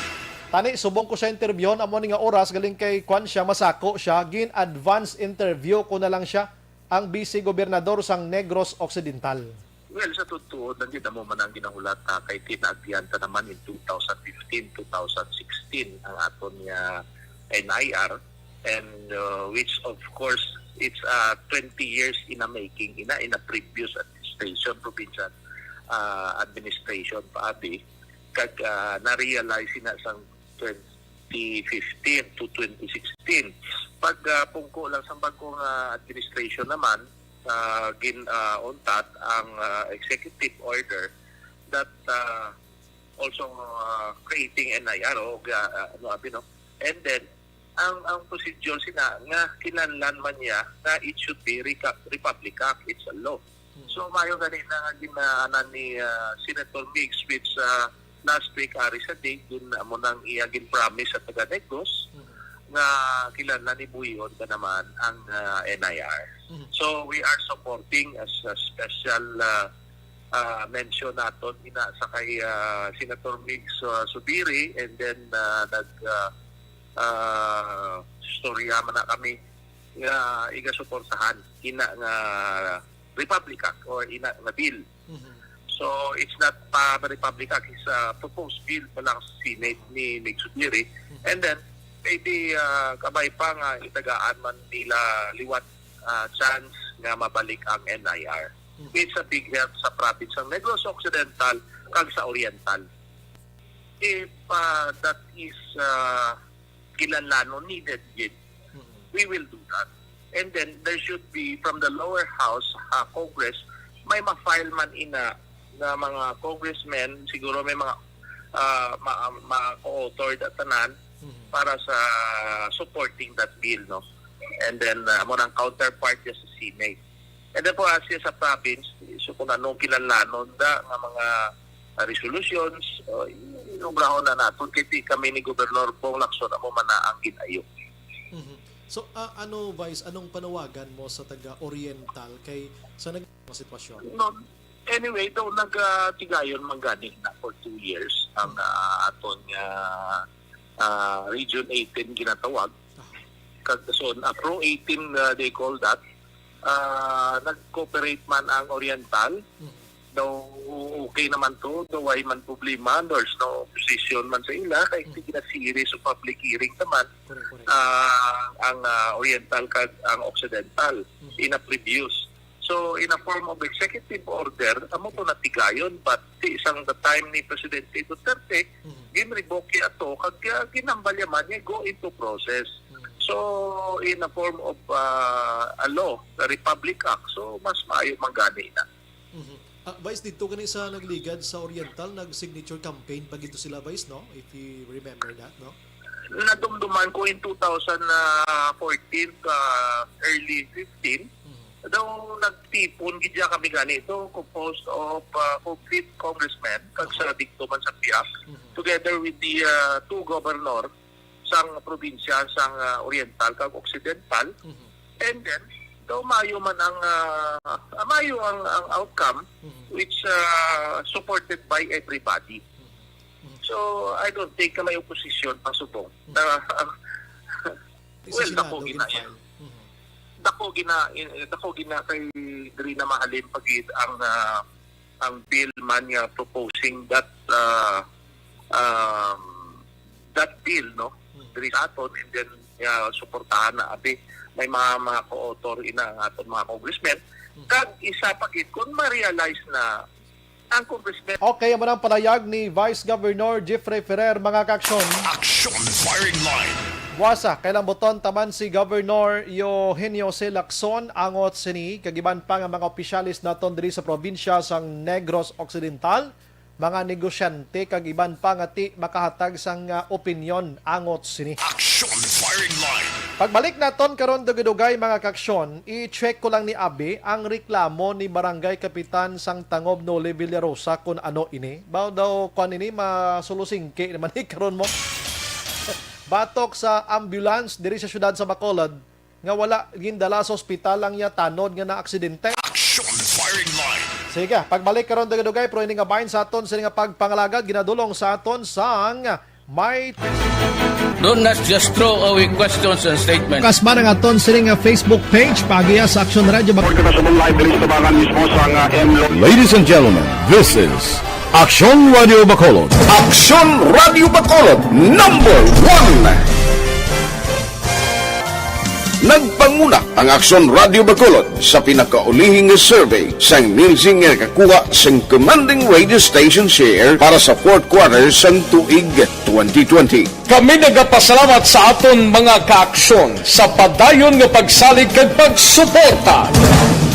Tani, subong ko sa interview, amo ni nga oras, galing kay Kwan siya, masako siya, gin advance interview ko na lang siya ang vice gobernador sang Negros Occidental. Well, sa totoo, nandito mo man ang ginahulat kay tinagdiyan ta naman in 2015, 2016 ang aton niya NIR and which of course it's 20 years in a making in a previous administration, provincial administration paadi kag na-realize na sang 2015 to 2016. Pag pungko lang sa bagong administration naman, untat ang executive order that also creating NIR and then ang procedure sina nga kinahanglan man niya na it should be Republic Act, it's a law. So mayo gani na ginaanan ni Senator Mix which last week ari sa day din mo nang iyagin promise sa taga Negros nga kilala ni Buyon ka naman ang NIR. So we are supporting as a special mention naton ina sa kay Senator Mix Subiri and then storya man na kami nga iga-suportahan ina nga Republic Act or ina nga bill. So it's not Republic Act, it's a proposed bill pa lang sa Senate ni Mix Subiri and then maybe kabay pa nga itagaan man nila liwat chance nga mabalik ang NIR. It's a big help sa province ng Negros Occidental kag sa Oriental. If that is kinahanglan needed yet, we will do that. And then there should be from the lower house Congress may ma-file man ina na mga congressmen, siguro may mga ma-co-author da tanan para sa supporting that bill, no? And then mo nang counterpart niya sa Senate. And then po siya sa province, so kung anong kinalanon da nga mga resolutions, inubrahon na natin kiti kami ni Gobernador Bong Lacson mo man na ang ginayo. So Vice, anong panawagan mo sa taga-Oriental kay sa sitwasyon? No, anyway, daw nagtigayon manggani na for 2 years ang aton Region 18 ginatawag. So, Pro 18 they call that. Nag-cooperate man ang Oriental daw okay naman to, daw ay man problema, there's no opposition man sa ila, kaya hindi na series of public hearing naman Correct. ang Oriental kag ang Occidental in a previous. So in a form of executive order, amo to natigayon, but di isang the time ni Presidente Duterte, ginrevoke ato kag ginambalyaman niya go into process. So in a form of a law, the Republic Act, so mas maayo magani na. Vice, dito kani sa nagligad sa Oriental, nag-signature campaign pag ito sila, Vice, no? If you remember that, no? Nadumduman ko in 2014 early 15 daw nagtipon gidya kami ganito composed of complete congressmen kag sa dikto man sa PIAC together with the two governor sang probinsya sang Oriental kag Occidental and then daw mayo man ang mayo ang outcome which supported by everybody. So I don't think na may opposition pasubong. Well, dako gina kay diri na mahalin pagid ang bill man nga proposing that that bill, no, diri sa aton, and then suportahan na abi may mga co-author ina ang aton mga congressmen kag isa pagid kung ma-realize na ang congressmen. Okay, ang manang palayag ni Vice Governor Jeffrey Ferrer, mga kaaksyon. Action Firing Line. Wasa, kailang buton taman si Governor Eugenio C. Lacson angot sini kagiban pa nga mga opisyalis naton diri sa probinsya sang Negros Occidental, mga negosyante kag iban pa nga ti makahatag sang opinyon angot sini. Action Firing Line. Pagbalik naton karon dugay-dugay mga kaksyon, i-check ko lang ni Abi ang reklamo ni Barangay Kapitan sang Tangob Nole Villarosa kung ano ini. Bao daw kung ini masulusingke naman karon mo. Batok sa ambulance diri sa syudad sa Bacolod nga wala gindala sa ospital lang ya tanod nga na aksidente. Action Firing Line. Sige, pagbalik karon dugay-dugay pero ini nga bahin sa aton sa nga pagpangalagad ginadulong sa aton sang may Don't not just throw away questions and statements. kasma nga aton sa nga Facebook page pagiya sa Action Radio. Ladies and gentlemen, this is Action Radio Bacolod. Action Radio Bacolod, number 1! Nagpanguna ang Action Radio Bacolod sa pinakaulihing survey sang nilsing nga kakuha sang commanding radio station share para sa fourth quarter sang tuig 2020. Kami nagapasalamat sa aton mga kaaksyon sa padayon nga pagsalig kag pagsuporta.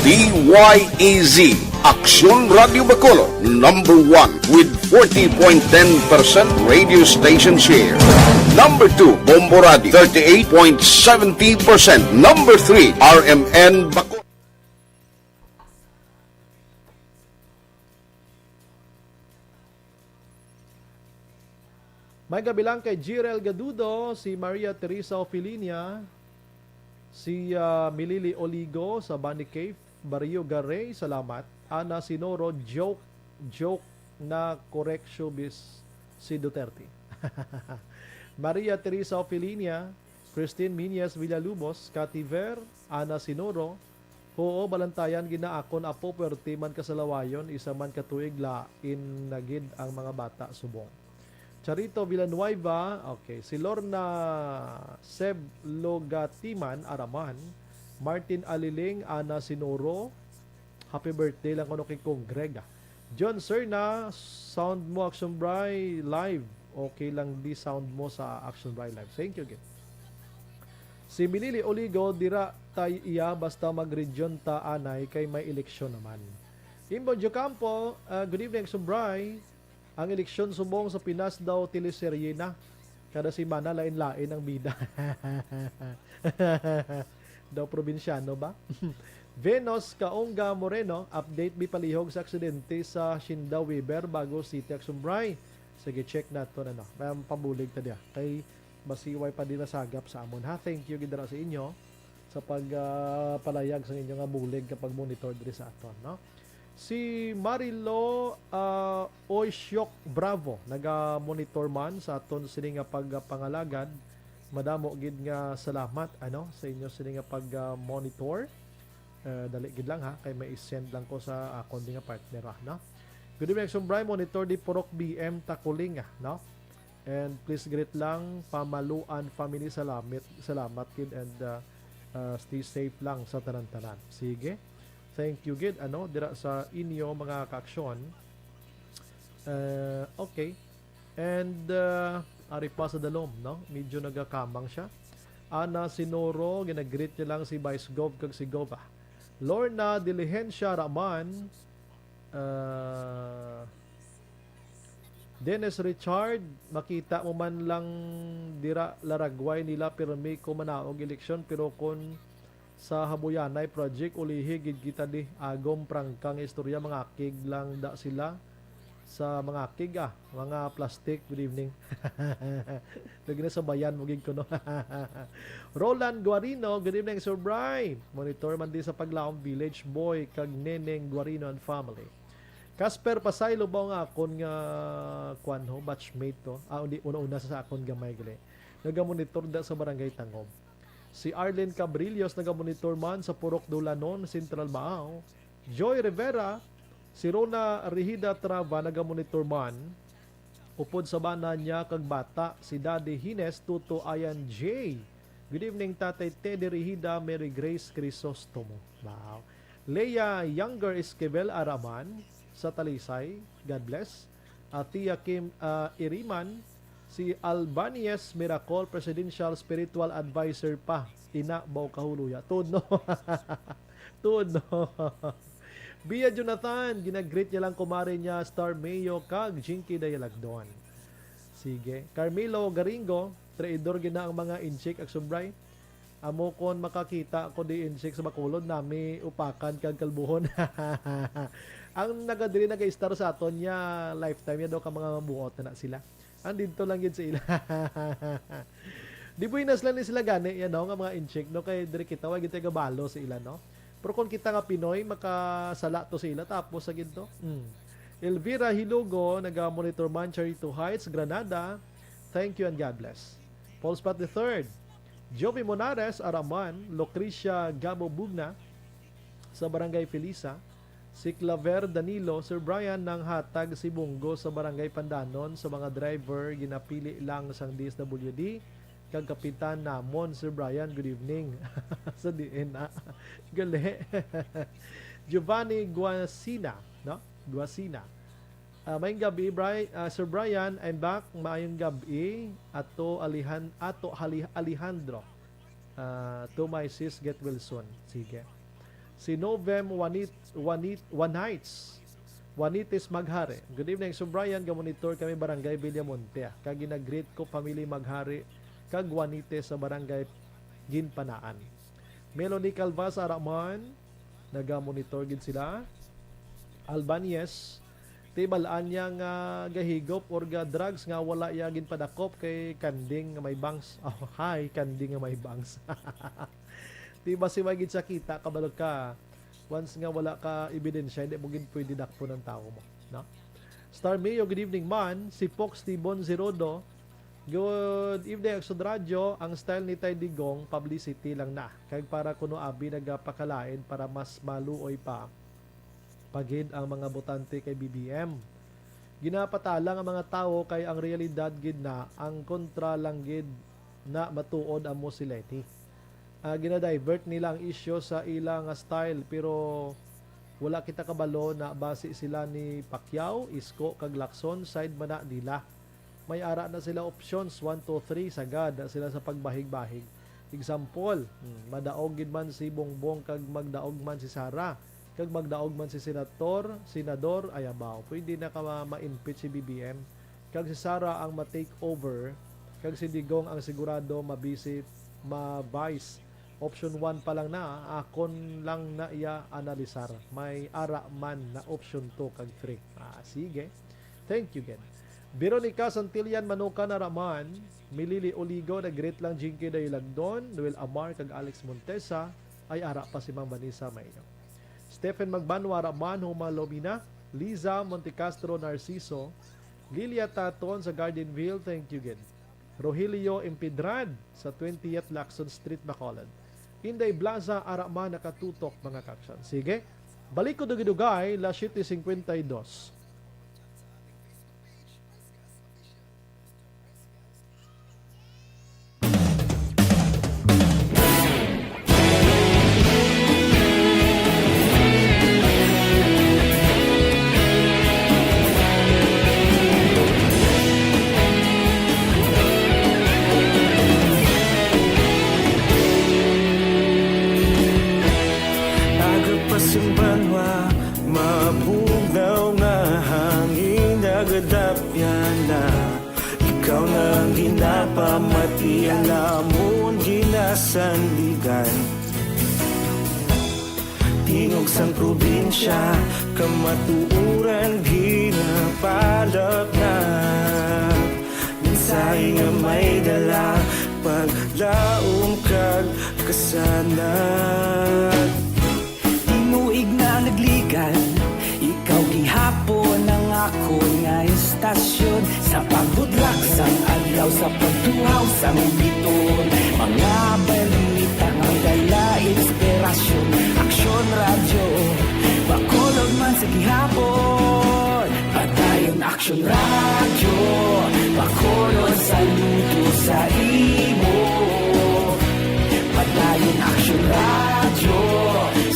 DYEZ Action Radio Bacolod, number 1 with 40.10% radio station share. Number 2, Bombo Radio, 38.70%. Number 3, RMN Bacolod. May gabilang kay Jirel Gadudo, si Maria Teresa Ofilinia, si Milili Oligo sa Bunny Cave, Barrio Garay, salamat. Ana Sinoro, joke na correct showbiz si Duterte. Maria Teresa Ofilinia, Christine Minyas Villalubos, Kativer, Ana Sinoro, oo, balantayan ginaakon apo puwerte man kasalawayon, isa man katuig lain nagid ang mga bata subong. Charito Villanueva, okay, si Lorna Seb Logatiman Araman, Martin Aliling, Ana Sinoro, happy birthday lang kuno kay Kong Greg. John Serna, sound mo Action Bri live. Okay lang di sound mo sa Action Bri live. Thank you again. Si Milili Oligo, dira tay iya basta mag-region ta anay kay may eleksyon naman. Imbo Jocampo, good evening Action Bri. Ang eleksyon subong sa Pinas daw teleserye na. Kada si Mana lain-lain ang bida. Daw probinsyano ba? Venus Kaonga Moreno, update bi palihog sa aksidente sa Shinda Weber bago City Action Bri. Sige, check nato na may pabulig ta dia. Kay basiway pa din nasagap sa amon ha. Thank you gidara sa inyo sa pagpalayag sa inyo nga bulig kapag monitor diri sa aton, no? Si Marilo Oisyok Bravo, naga-monitor man sa aton sini nga pagpangalagad. Madamo gid nga salamat sa inyo sini nga pag-monitor. Dali gid lang ha kay may send lang ko sa akon nga partner no. Good evening, Sumbray. Monitor di Purok BM Takuling, no? And please greet lang Pamaluan family. Salamat kid, and stay safe lang sa tanan-tanan. Sige. Thank you gid dira sa inyo mga kaaksyon. Okay. And ari pa sa dalom, no? Medyo nagakamang siya. Ana Sinoro, ginagreet niya lang si Vice Gov kag si Gova. Lorna Diligencia Raman, Dennis Richard, makita mo man lang dira laragway nila pirmi ko manaog eleksyon, pero kon sa Habuyanay project ulihi gid kita di agom prangkang istorya, mga kig lang da sila sa mga kig mga plastic. Good evening. Lagi na sa bayan mo gig ko, no? Roland Guarino, good evening Sir Brian. Monitor man di sa Paglaom Village Boy kag Neneng Guarino and family. Casper Pasaylo ba nga akon nga batchmate to? Hindi una-una sa akon gamay gali. Nagamonitor da sa Barangay Tangob. Si Arlen Cabrillos nagamonitor man sa Purok Dulanon, Central Maaw. Joy Rivera, si Rona Rihida Trava nagamonitor man upod sa bana niya kag bata si Daddy Hines Tuto Ayan J. Good evening Tatay Teddy Rihida, Mary Grace Crisostomo. Wow. Leia Younger Esquivel Araman sa Talisay, God bless. Tia Kim Iriman, si Albanies Miracle Presidential Spiritual Advisor pa, ina baw kahuluya. Tudno. Tudno. Bia Jonathan, ginagreet niya lang kumare niya Star Mayo kag Jinky Dayalagdon. Sige. Carmelo Garingo, traidor gina ang mga inchik ak subray. Amo kon makakita ko di inchik sa Bacolod nami upakan kag kalbuhon. Ang nagadiri nag-star sa aton niya lifetime ya daw ka mga mabuot na sila. Andito lang yun sa ila. Di buinas lang ni sila gani yan nga mga incheck no, kay diri kita wag kita gabalo sa ila, no. Pero kung kita nga Pinoy makasala to sa ila tapos sa ginto. Elvira Hilugo, naga-monitor man Charito Heights, Granada. Thank you and God bless. Paul Spot III, Jovi Monares Araman, Lucrecia Gabo Bugna sa Barangay Felisa. Si Claver Danilo, Sir Brian ng hatag si Bungo sa Barangay Pandanon sa mga driver, ginapili lang sang DSWD kag kapitan namon. Sir Brian, good evening. Sa DNA. Gali. Giovanni Guasina, no? Guasina. Mayong gabi, Sir Brian, I'm back. Mayong gabi. Alejandro. To my sis, get well soon. Sige. Si Novem Juanitis Maghari. Good evening, Sir Brian. Gamonitor kami Barangay Villamonte. Kag ginagreet ko family Maghari kag Juanitis sa Barangay Ginpanaan. Melanie Calvas Araman, nagamonitor gid sila. Albanies, tibalaan niya nga gahigop or ga drugs nga wala ya ginpadakop kay kanding nga may bangs. Oh, hi, kanding nga may bangs. Diba si magid sa kita kabalo ka once nga wala ka ebidensya hindi mo gid pwede dakpo ng tao mo, no? Star Mayo, good evening man. Si Fox Tibon Zerodo, good evening sa radyo. Ang style ni Tay Digong publicity lang na kay para kuno abi nagapakalain para mas maluoy pa pagid ang mga botante kay BBM. Ginapatala ang mga tao kay ang realidad gid na ang kontra lang gid na matuod amo si Leti. Ginadivert nila ang issue sa ilang style pero wala kita kabalo na base sila ni Pacquiao, Isko kag Lacson side man na nila. May ara na sila options 1, 2, 3 sagad na sila sa pagbahig-bahig. Example, madaog gid man si Bongbong kag magdaog man si Sara kag magdaog man si senador ayabaw. Pwede na ka ma-impeach si BBM kag si Sara ang ma-take over kag si Digong ang sigurado mabisit ma-vice. Option 1 pa lang na, akon lang na iya analisar. May ara man na option 2 kag 3. Sige. Thank you again. Veronica Santillan Manuka Naraman, Milili Oligo, nag-greet lang Jinky Dayalagdon, Noel Amar kag Alex Montesa, ay ara pa si Mang Vanessa Maino. Stephen Magbanwa Raman, Humalomina, Liza Montecastro Narciso, Lilia Taton sa Gardenville, thank you again. Rogelio Empedrad sa 20th Lacson Street, Bacolod. Inday Blaza Arama nakatutok mga kaksyon. Sige, balik ko dugay-dugay, la 7:52. sandigan. Tingog sang probinsya, kamatuuran ginapalap na. Minsay nga may dala, paglaom kag kasanag. Tinuig na nagligan, ikaw gihapon ang ako nga istasyon. Sa pagbudlak sang adlaw, sa pagtuhaw sang biton, mga balita nga dala inspirasyon. Aksyon radyo, bakulog man sa gihapon. Padayon aksyon radyo, bakulog sa luto sa imo. Padayon aksyon radyo,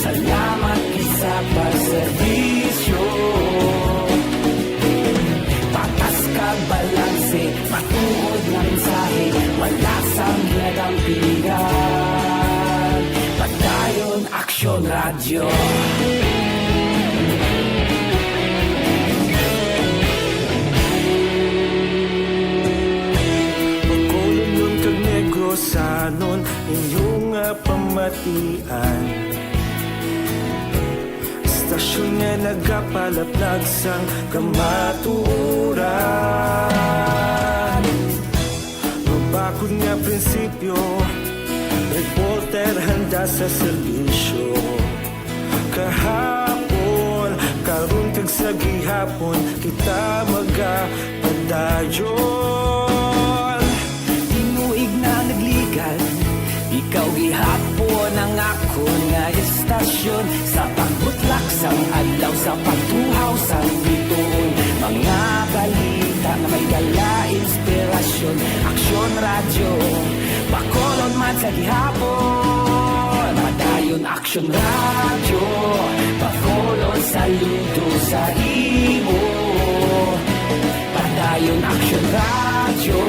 salamat isa pagserbisyo. Patas kag balanse, matuod na mensahe, wala sang ginadang pilihan. Padayon aksyon radyo. Pagkulong kag negrosanon, inyong pamatian. Stasyon nga nagapalaplag sang kamaturan. Mabakod nga prinsipyo, reporter handa sa serbisyo. Kahapon, karon kag sa gihapon, kita magapadayon. Tinuig na nagligan, ikaw gihapon ang ako nga istasyon. Sa pagbutlak sang adlaw, sa pagtuhaw sang biton, mga balita na may dala inspirasyon. Aksyon radyo, bakolon man sa gihapon. Padayon aksyon radyo, bakolon saludo sa imo. Padayon aksyon radyo,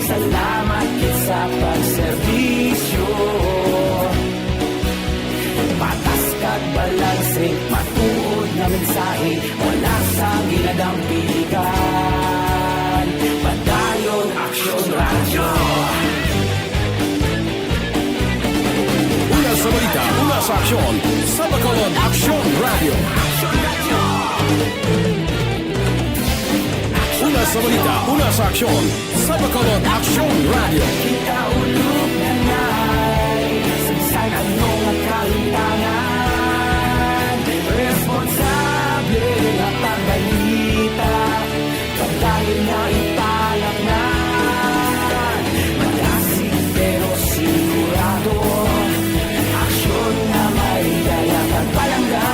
salamat sa pagserbisyo. Patas kag balanse, matuod na mensahe, wala sa ginadang piligan. Padayon aksyon radyo. Una sa balita, una sa aksyon, sa Bacolod Aksyon Radio. Una sa balita, una sa aksyon, sa Bacolod Aksyon Radio. Kita ulog na na'y saysay anong kalintangan. Responsable na pagbalita, pagdahil na italak na. Malasig pero sigurado, aksyon na may dala pagpalangga.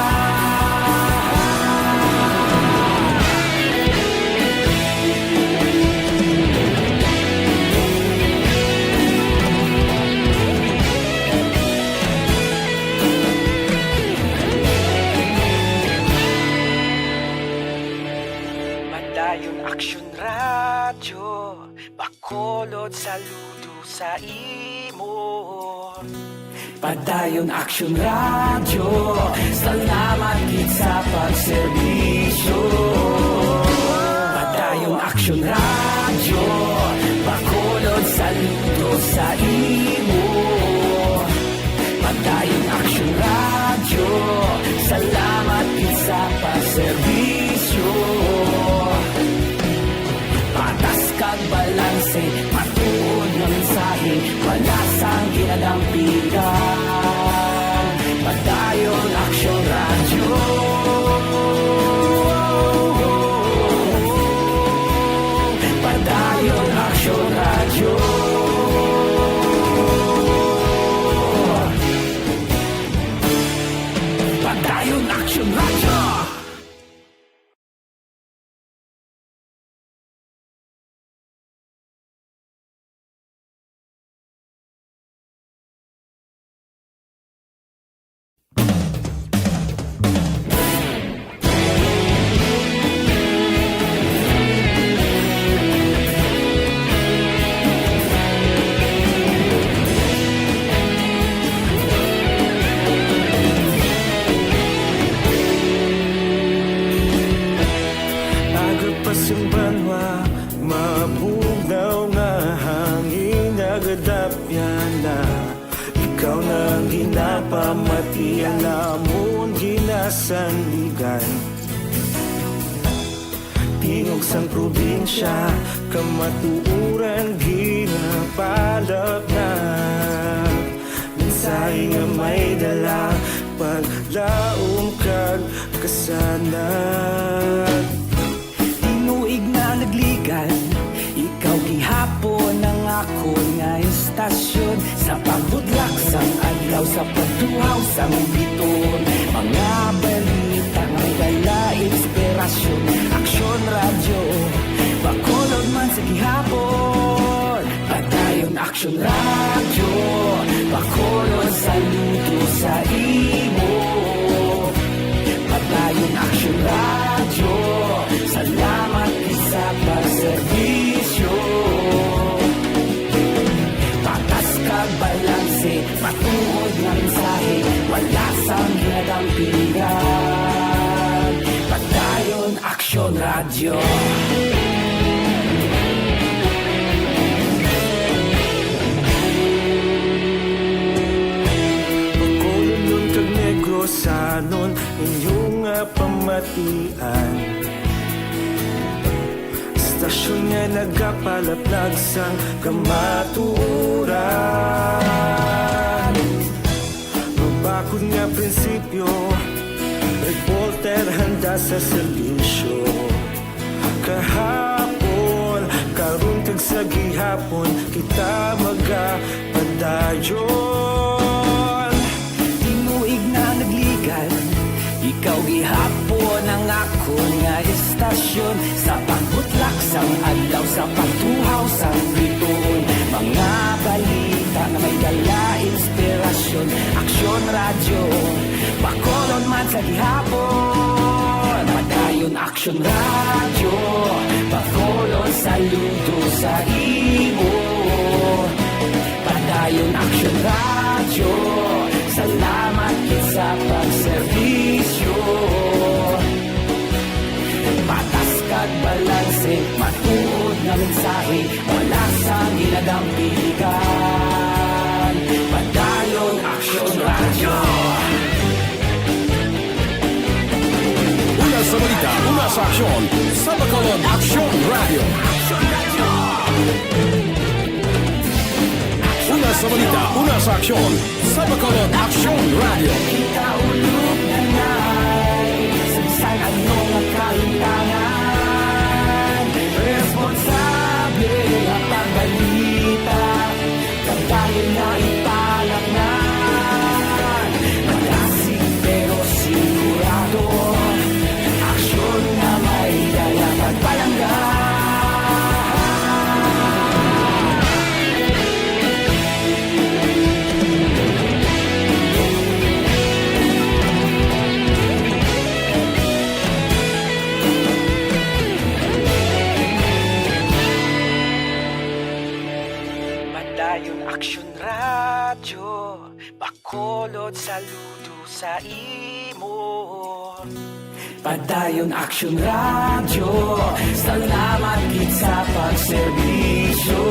Padayon aksyon radyo, bakolod saludo sa imo. Padayon aksyon radyo, salamat gid sa pagserbisyo. Padayon aksyon radyo, bakolod saludo sa imo. Padayon aksyon radyo, salamat gid sa pagserbisyo. Patas kag balanse, matuod na mensahe, wala sang ginadampigan. Padayon aksyon radyo. Padayon aksyon radyo. Padayon aksyon radyo. ikaw nang ginapamatian namon ginasandigan. Tingog sang probinsya, kamatuuran ginapalap na. Minsay nga may dala, paglaom kag kasanag. Tinuig na nagligan, ikaw gihapon ang ako nga istasyon. Sa pagbudlak sang adlaw, sa pagtuhaw sang biton. Mga balita nga dala inspirasyon. Aksyon radyo, bakolod man sa gihapon. Padayon aksyon radyo, bakolod saludo sa imo. Padayon aksyon radyo, salamat sa pagserbisyo. Patas kag balanse, matuod nga mensahe, wala sang ginadampingan. Padayon aksyon radyo. Pagkulong kag Negrosanon, inyong nga pamatian. Stasyon nga nagapalaplag sang kamatuuran. Mabakod nga prinsipyo, reporter handa sa serbisyo. Kahapon, karon kag sa gihapon, kita magapadayon. Tinuig na nagligan, ikaw gihapon ang ako nga istasyon. Sa pagbutlak sang adlaw, sa pagtuhaw sang biton. Mga balita na may dala inspirasyon. Aksyon radyo, bakolon man sa gihapon. Padayon aksyon radyo, bakolon saludo sa imo. Padayon aksyon radyo, salamat sa pagserbisyo. Patas kag balanse, matuod na mensahe, wala sang ginadampingan. Padayon aksyon radyo. Una sa balita, una sa aksyon, sa Bacolod Aksyon Radio. Una sa balita, una sa aksyon, sa Bacolod Aksyon Radio. Kita ulog na na'y sagsay anong ang kalintangan. Responsable ang pagbalita, kagaya na ipalaknan. Magasig pero sigurado, aksyon na may dala pagpalanggan. Padayon aksyon radyo, bakolod saludo sa imo. Padayon aksyon radyo, salamat gid sa pagserbisyo.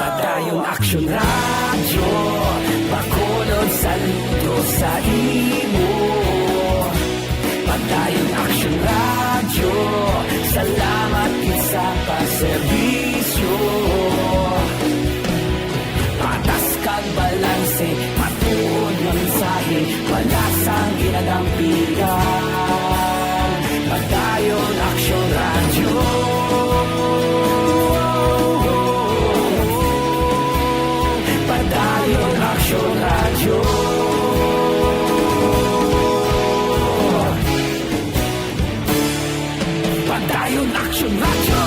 Padayon aksyon radyo, bakolod saludo sa imo. Padayon aksyon radyo, salamat gid sa pagserbisyo. Patas kag balanse, matuod nga mensahe, wala sang ginadampingan. Padayon aksyon radyo. Padayon aksyon radyo. Padayon aksyon radyo.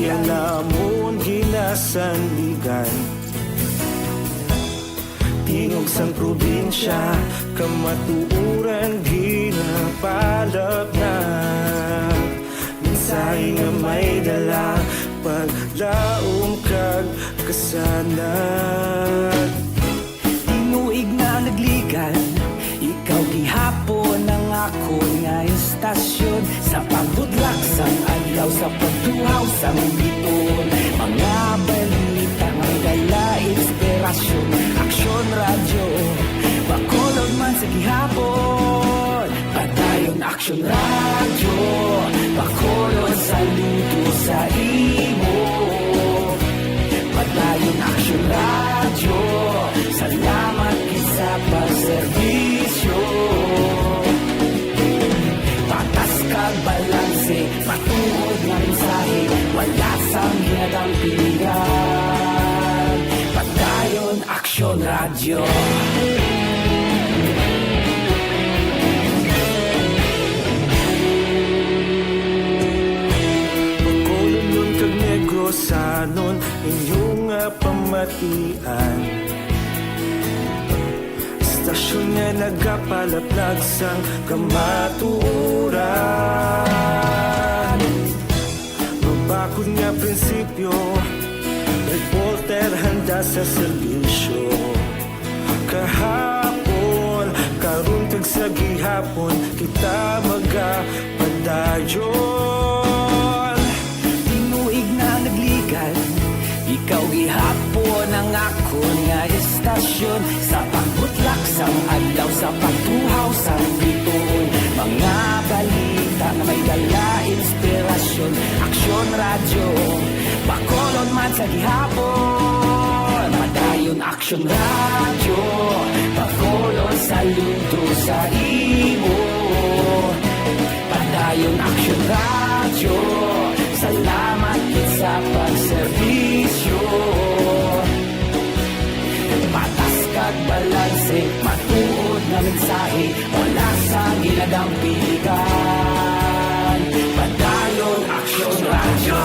Kanya namon ginasandigan, tingog sang probinsya, kamatuuran ginapalap na. Minsay nga may dala, paglaom kag kasanag. Tinuig na nagligan, ikaw gihapon ang ako nga istasyon. Sa pagbudlak sang adlaw, sa pagtuhaw sang bituon, mga balita nga dala inspirasyon. Aksyon radyo, bakolod man sa gihapon. Padayon aksyon radyo, bakolod saludo sa imo. Padayon aksyon radyo, salamat sa pagserbisyo. Patas kag balanse, matuod nga mensahe, wala sang ginadang pilihan. Padayon aksyon radyo. Bakolod nun kag Negrosanon, inyong nga pamatian. Stasyon nga nagapalaplag sang kamatuuran. Mabakod nga prinsipyo, reporter handa sa serbisyo. Kahapon, karun kag sa gihapon, kita magapadayon. Tinuig na nagligan, ikaw gihapon ang ako nga istasyon. Sa pagbutlak sang adlaw, sa pagtuhaw sang bituon, mga balita na may dala inspirasyon. Aksyon radyo, bakolod man sa gihapon. Padayon aksyon radyo, bakolod saludo sa imo. Padayon aksyon radyo, salamat sa pagserbisyo. Patas kag balanse, matuod na mensahe, wala sa ginadang pilihan. Padayon aksyon radyo.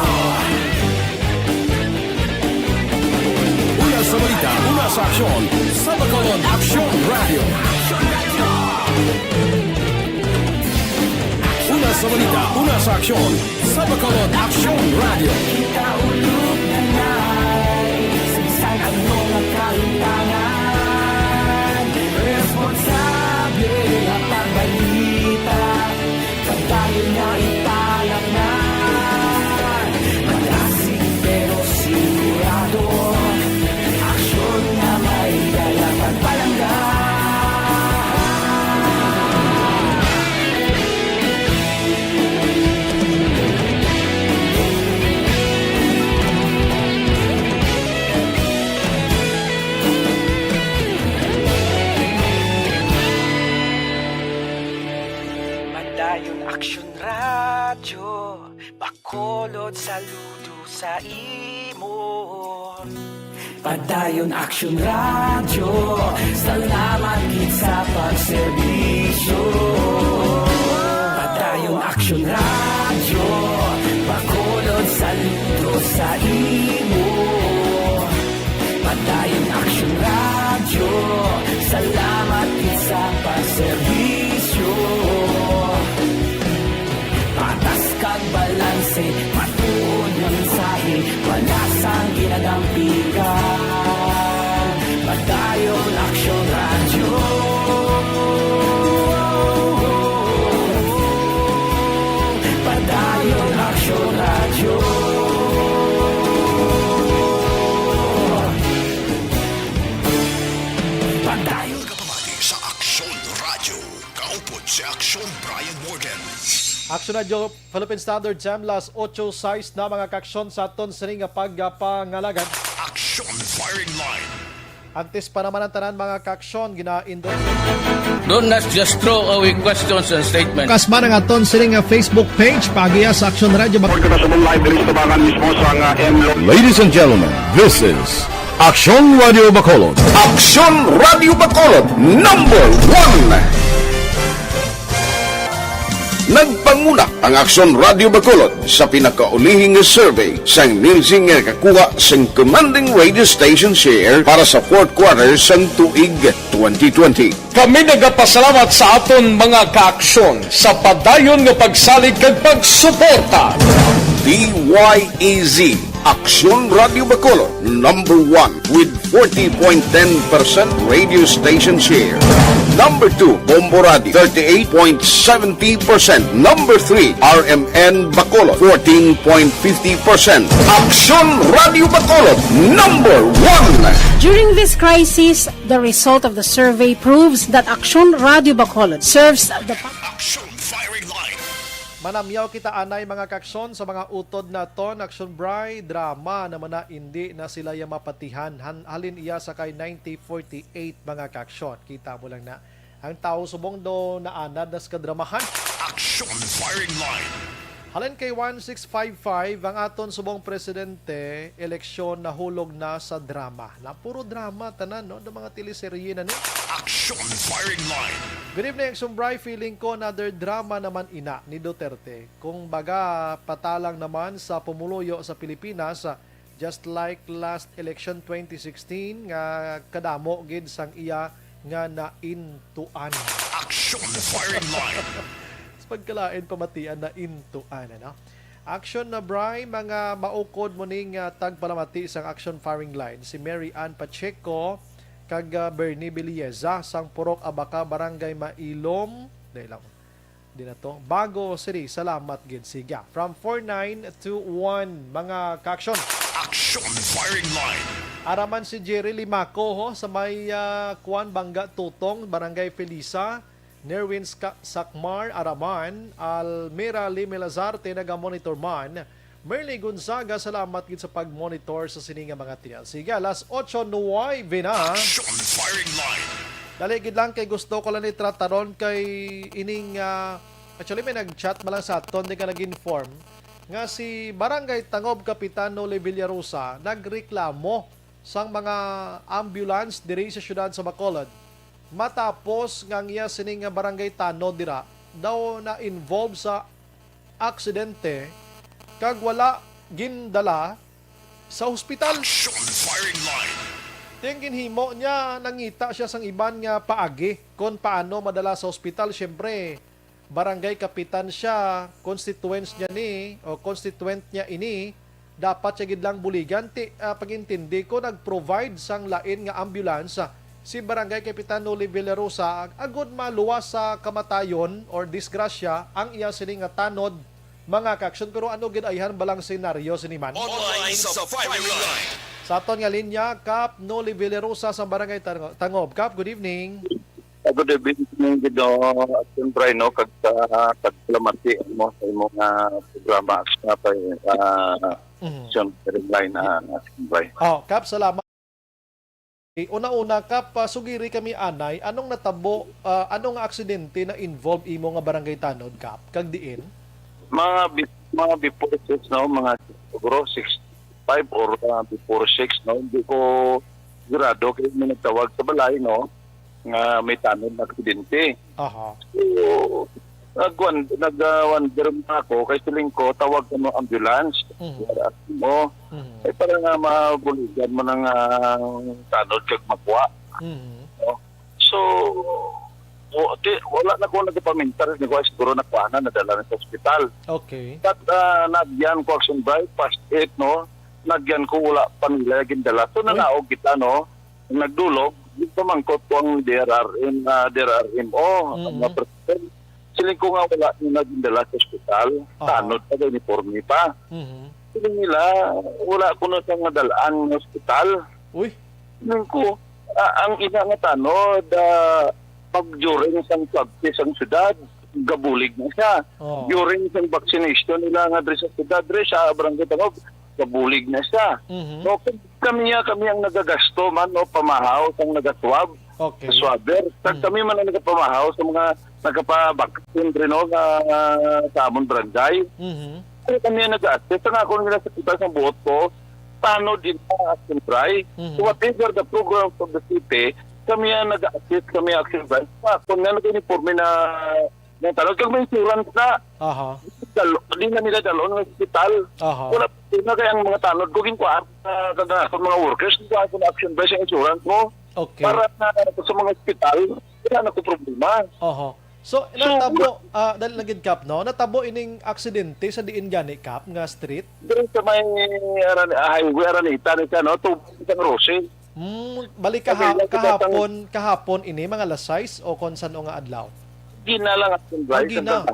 Una sa balita, una sa aksyon, sa Bacolod Aksyon Radio. Una sa balita, una sa aksyon, sa Bacolod Aksyon Radio. Kita ulog na na'y sigsang ang mga kahintangan. Responsable ang pagbalita, pagdayon na ipalang na. Malasig pero sigurado, aksyon na may dalang pagpalanggan. Padayon aksyon radyo, bakolod saludo sa imo. Padayon aksyon radyo, salamat gid sa pagserbisyo. Padayon aksyon radyo, bakolod saludo sa imo. Padayon aksyon radyo, salamat gid sa pagserbisyo. Patas kag balanse, matuod nga mensahe, wala sang ginadampigan. Padayon aksyon radyo. Padayon aksyon radyo. Padayon Kapamati sa Aksyon Radio. Kaupod si Aksyon Brian Morgan. Aksyon Radio Philippine Standard Time las 8:06 na mga kaksyon sa aton sining nga pagpangalagan. Aksyon Firing Line. Antes pa naman ang tanan mga kaksyon gina-endorse. Do not just throw away questions and statements. Kasman ang aton sining nga Facebook page pagiya sa Aksyon Radio. Ladies and gentlemen, this is Aksyon Radio Bacolod. Aksyon Radio Bacolod #1. Nagpanguna ang Aksyon Radio Bacolod sa pinakaulihing survey sang ninsing kakuha sang commanding radio station share para sa fourth quarter sang tuig 2020. Kami nagapasalamat sa aton mga kaaksyon sa padayon nga pagsalig kag pagsuporta. DYEZ Aksyon Radio Bacolod, number 1 with 40.10% radio station share. Number 2, Bombo Radio, 38.70%. Number 3, RMN Bacolod, 14.50%. Aksyon Radio Bacolod, number 1. During this crisis, the result of the survey proves that Aksyon Radio Bacolod serves the Aksyon Firing Line. Manamyaw kita anay mga kaksyon sa mga utod na ton action bray drama naman na hindi na sila yung mapatihan halin iya sa kay 1948 mga kaksyon. Kita mo lang na ang tao subong do na anad na skadramahan. Aksyon Firing Line. Halin kay 1655 ang aton subong presidente eleksyon na hulog na sa drama. Na puro drama tanan no, ng mga teleserye na ni. Aksyon Firing Line. Good evening, Sumbray. Feeling ko another drama naman ina ni Duterte. Kung baga patalang naman sa pumuluyo sa Pilipinas, just like last election 2016 nga kadamo gid sang iya nga naintuan. Aksyon Firing Line. Pagkalain pamatian na intuan ano. Action na Bray, mga maukod mo ning tagpalamati sang Action Firing Line si Mary Ann Pacheco kag Bernie Bilieza sang Purok Abaca Barangay Mailom di na to Bago City. Salamat gid siga from 4921 mga ka-action. Action Firing Line. Araman si Jerry Limaco ho, sa may Kuan Bangga Tutong Barangay Felisa. Nerwin Sakmar Araman, Almira Limelazarte naga-monitor man. Merly Gonzaga, salamat gid sa pag-monitor sa sininga mga tiyan. Sige, alas 8:09 na. Action Firing Line. Dali gid lang kay gusto ko lang itrataron kay ining actually may nag-chat malang sa aton di ka nag-inform nga si Barangay Tangob Kapitano Le Villarosa nagreklamo sang mga ambulance diri sa syudad sa Bacolod. Matapos nga iya sining barangay Tano dira daw na involved sa aksidente kag wala gindala sa ospital. Action Firing Line. Ting ginhimo niya nangita siya sang iban nga paagi kung paano madala sa ospital. Syempre barangay kapitan siya, constituents niya ni o constituent niya ini, dapat siya gid lang buligan. Pagintindi ko nag-provide sang lain nga ambulance si Barangay Kapitan Noli Villarosa agud maluwas sa kamatayon or disgrasya ang iya sining nga tanod mga kaksyon. Pero ano gid ayhan balang senaryo siniman Online sa Firing Line. sa aton nga linya Kap Noli Villarosa sa Barangay Tangob. Kap, good evening. Good evening, Gido. At siyempre, no, kaglamati mo sa imong programa sa Firing Line na siyempre. Kap, salamat. Una-una Kap, sugiri kami anay, anong natabo, anong aksidente na involve imo nga Barangay Tanod Kap? Kag diin? Mga before 6, no, mga siguro 6-5 or before 6, no, hindi ko sigurado kayo may nagtawag sa balay, no, nga may tanod na aksidente. Aha. So, nag-wonder ako, kay siling ko, tawag ka mo ambulance. Mo, para nga mabuligan mo ng tanod kag magwa. No? So, wala na ko nagpamintar, hindi ko siguro nakuha na, nadala na sa ospital. Okay. At nagyan ko action by, past 8, no? Nagyan ko, wala pa nila gindala. So, nanaog kita, no? Nagdulog, dito mangkot ko ang DRRMO, mga president. Siling ko nga wala nyo nagindala sa ospital, tanod pa, uniforme pa. Siling nila, wala ko na sa nadalaan ng ospital. Uy. Siling ko, ang ina nga tanod, pag during isang practice ang syudad, gabulig na siya. During isang vaccination nila nga sa syudad, sa Barangay Tangob, gabulig na siya. So, kami ang nagagasto man, no, pamahaw, ang nagatwab, swabber. Kami man ang nagapamahaw sa mga nagapabaksin rin, no, sa among barangay. Kami ang nag-assist. Ang ako nila sa kita ng buot ko, paano din na action try. So whatever the program of the city, kami ang nag-assist, kami action try. Kung nga nag-uniforme na May tanod kag may insurance na. Aha. Di na nila dalon ng hospital. Aha. Wala na kaya ang mga tanod ko ginkuan kada sa mga workers ginkuan ko na action based insurance mo. Okay. Para sa mga hospital, wala na ko problema. Aha. So, natabo, dahil nagid kap, no? Natabo ining aksidente sa diin gani kap nga street? Doon sa may highway Aranita ni no, tubig sa Rose. Balik kahapon ini mga alas 6 o kon saan o nga adlaw? Gina lang at drive. Gina.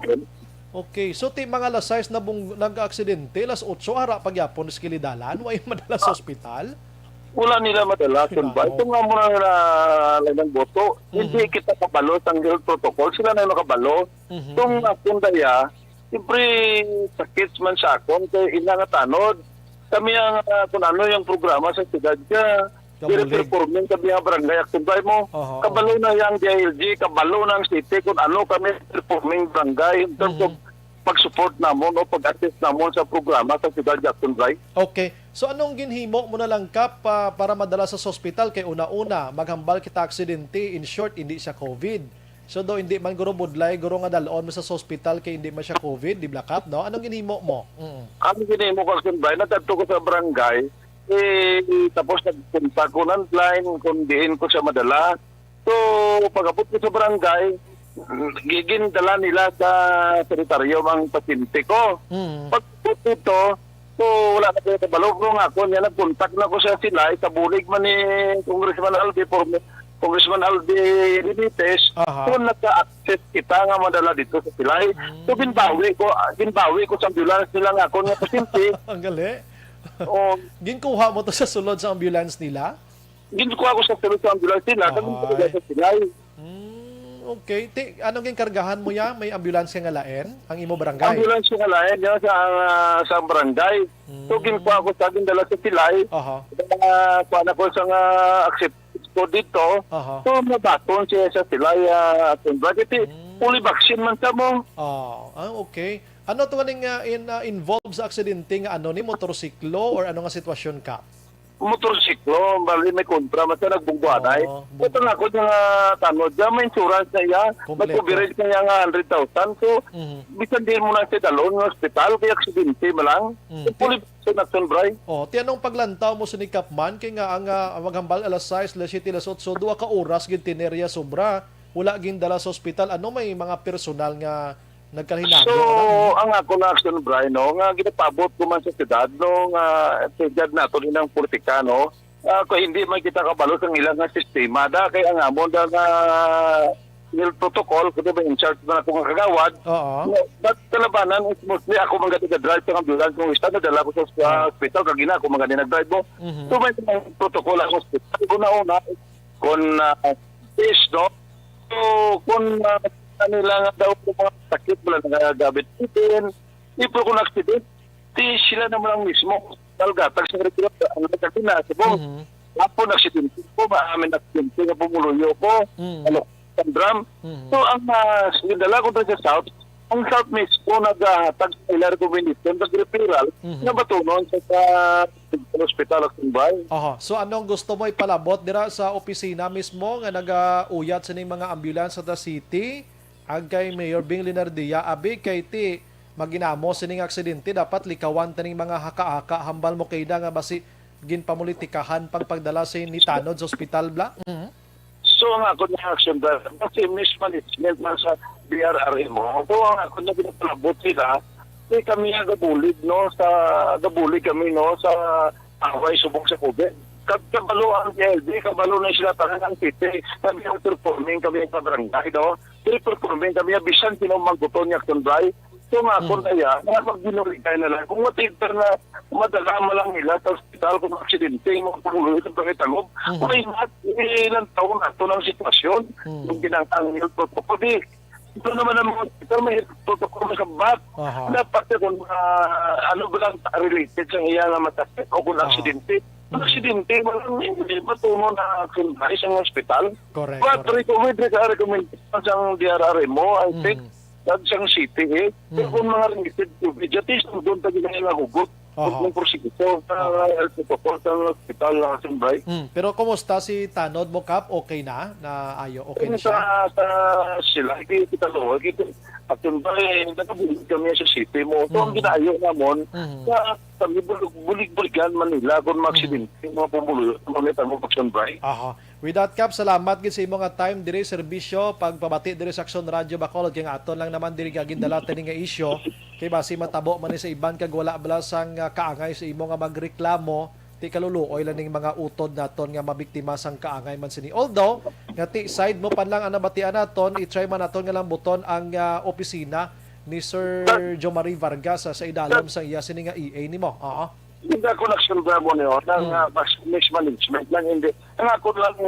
Okay, so ti mga alas 6 na nag-aksidente, alas 8 hara pagyapon sa kilidalan, way madala sa ospital? Wala nila madala ba? Ito nga muna na ng boto. Hindi kita kabalo sa health protocol. Sila na nakabalo. Itong akong daya, siyempre sakit man sa akong kaya ina nga tanod. Kami ang kung ano yung programa sa siyudad ka. Performing kami ang barangay akong mo. Kabalo na yung DILG, kabalo ng city kung ano kami performing barangay in terms of pag-support namon o pag-assist namon sa programa sa siyudad Jackson Drive. Okay. So anong ginhimo mo na lang kap para madala sa hospital kay una-una maghambal kita aksidente, in short hindi siya COVID. So do hindi man guro budlay guro nga dalon mo sa hospital kay hindi man siya COVID, di ba kap, no? Anong ginhimo mo? Ang ginhimo ko sa barangay, natadto ko sa barangay, tapos nagpunta ko ng line kung diin ko siya madala. So pag-abot ko sa barangay, gigindala nila sa sekretaryo ang pasyente ko. Pag-abot ito, so wala na kayo kabalog nung ako niya, nag-contact na ko sa sila, itabulig man ni Congressman Albi Benitez, so nagka-access kita nga madala dito sa sila. So ginbawi ko sa ambulance nila nga ako nga pasyente. Ang gali. Ginkuha mo to sa sulod sa ambulance nila? Ginkuha ko sa sulod sa ambulance nila, kami sa sila. Okay. Anong ginkargahan mo ya? May ambulance nga lain? Ang imo barangay? Ambulance nga lain yan sa barangay. So, ginkuha ko sa akin dala sa Silay. Kuha na ko sa acceptance ko dito. So, nabaton siya sa Silay. Fully vaccine man sa mo. Okay. Ano ito involved sa aksidente nga ano ni motorsiklo or ano nga sitwasyon ka? Motorsiklo, bali may kontra, masa nagbungguanay. Ito nga ako yung tanod, may insurance na iya, may coverage na iya nga 100,000. So, bisan din mo na sa dalon ng hospital, kaya aksidente mo lang. Fully vaccine action, Bray. Ti anong paglantaw mo sa ni Kapman, kaya nga ang maghambal alas 6, alas 7, alas 8, so 2 ka oras, gintinerya sobra, wala gindala sa hospital. Ano may mga personal nga nagkalhinado? So, ang ako na action, Brian, no, nga ginapabot ko man sa siyudad, no, nga siyudad nato rin ng politika, no, kung hindi man kita kabalo sa ilang nga sistema, da, kaya ang amon, da nga health protocol, kung diba in charge na akong kagawad, but kalabanan, mostly ako mga drive sa ambulance, kung isa nadala ko sa hospital, kagina ako mga nag-drive mo, so may protocol ang hospital, una-una, kung test, no, so kung nila nga daw kung mga sakit wala nagagabit itin. Ipro kung accident, sila naman ang mismo. Talgatag sa retiro, ang nagkakina. Sabi po, accident ko, maamin accident ko, pumuluyo ko, drum. So, ang dala ko doon sa South, ang South mismo naghatag sa ilang recommendation, nag-referral, na batunon sa hospital at Tumbay. So, anong gusto mo ipalabot dira sa opisina mismo nga nag-uyat sa mga ambulance sa the city? Agkay Mayor Bing Linardia, abi kay ti maginamo sining aksidente dapat likawan taning mga haka-haka hambal mo kayda nga basi ginpamulitikahan pagdala sa ni tanod sa ospital bla. So ang ako na action da kasi mismanagement man sa DRRMO. So ang ako na ginapalabot sila kami nga gabulig no sa kami no sa away subong sa COVID. Kabalo ang LD, kabalo na sila tangan ang city. Kami ang performing, kami ang barangay, no? Performing kami, bisan sino magbuton niya akong drive. So nga, kung kaya, mag-binurigay na lang. Kung matiter na madala mo lang nila sa hospital, kung aksidente, mga pumuloy sa pangitangog, kung ilang taon na ito ng sitwasyon, yung ginangtang health protocol, ito naman ang mga hospital, may health protocol sa bat. Dapat kung ano ba lang related sa iya nga matasip o kung aksidente. Ang aksidente, hindi matuno na kunbay sa hospital. Correct. But recommendation sa DRRMO, I think, siyang city, kung mga related to vegetation, doon tayo na yung hugot. Oho. Kung proseso sa health protocol sa hospital ng Action Bright. Pero kumusta si Tanod mo, Kap? Okay na? Okay na siya? Sa sila, kita lo, kita Action Bright, nakabulig kami sa city mo. So, ang ginayo namon, kami bulig-buligan Manila kung maksidente yung mga pumuluyo. Pamalitan mo Action Bright. Aha. With that, Kap, salamat gid sa imong nga time diri serbisyo pagpabati diri sa Action Radio Bacolod kay nga aton lang naman diri gindala tani nga isyu kay basi matabo man ni sa iban kag wala balasang kaangay sa imo nga magreklamo ti kaluluoy lang ning mga utod naton nga mabiktima sang kaangay man sini. Although nga ti side mo pan lang ang nabatian naton, i-try man naton nga lang buton ang opisina ni Sir Jomari Vargas sa idalom sa iya sini nga EA nimo. Hindi ako nagsulda mo niyo ng mismanagement lang, hindi. Ang ako lang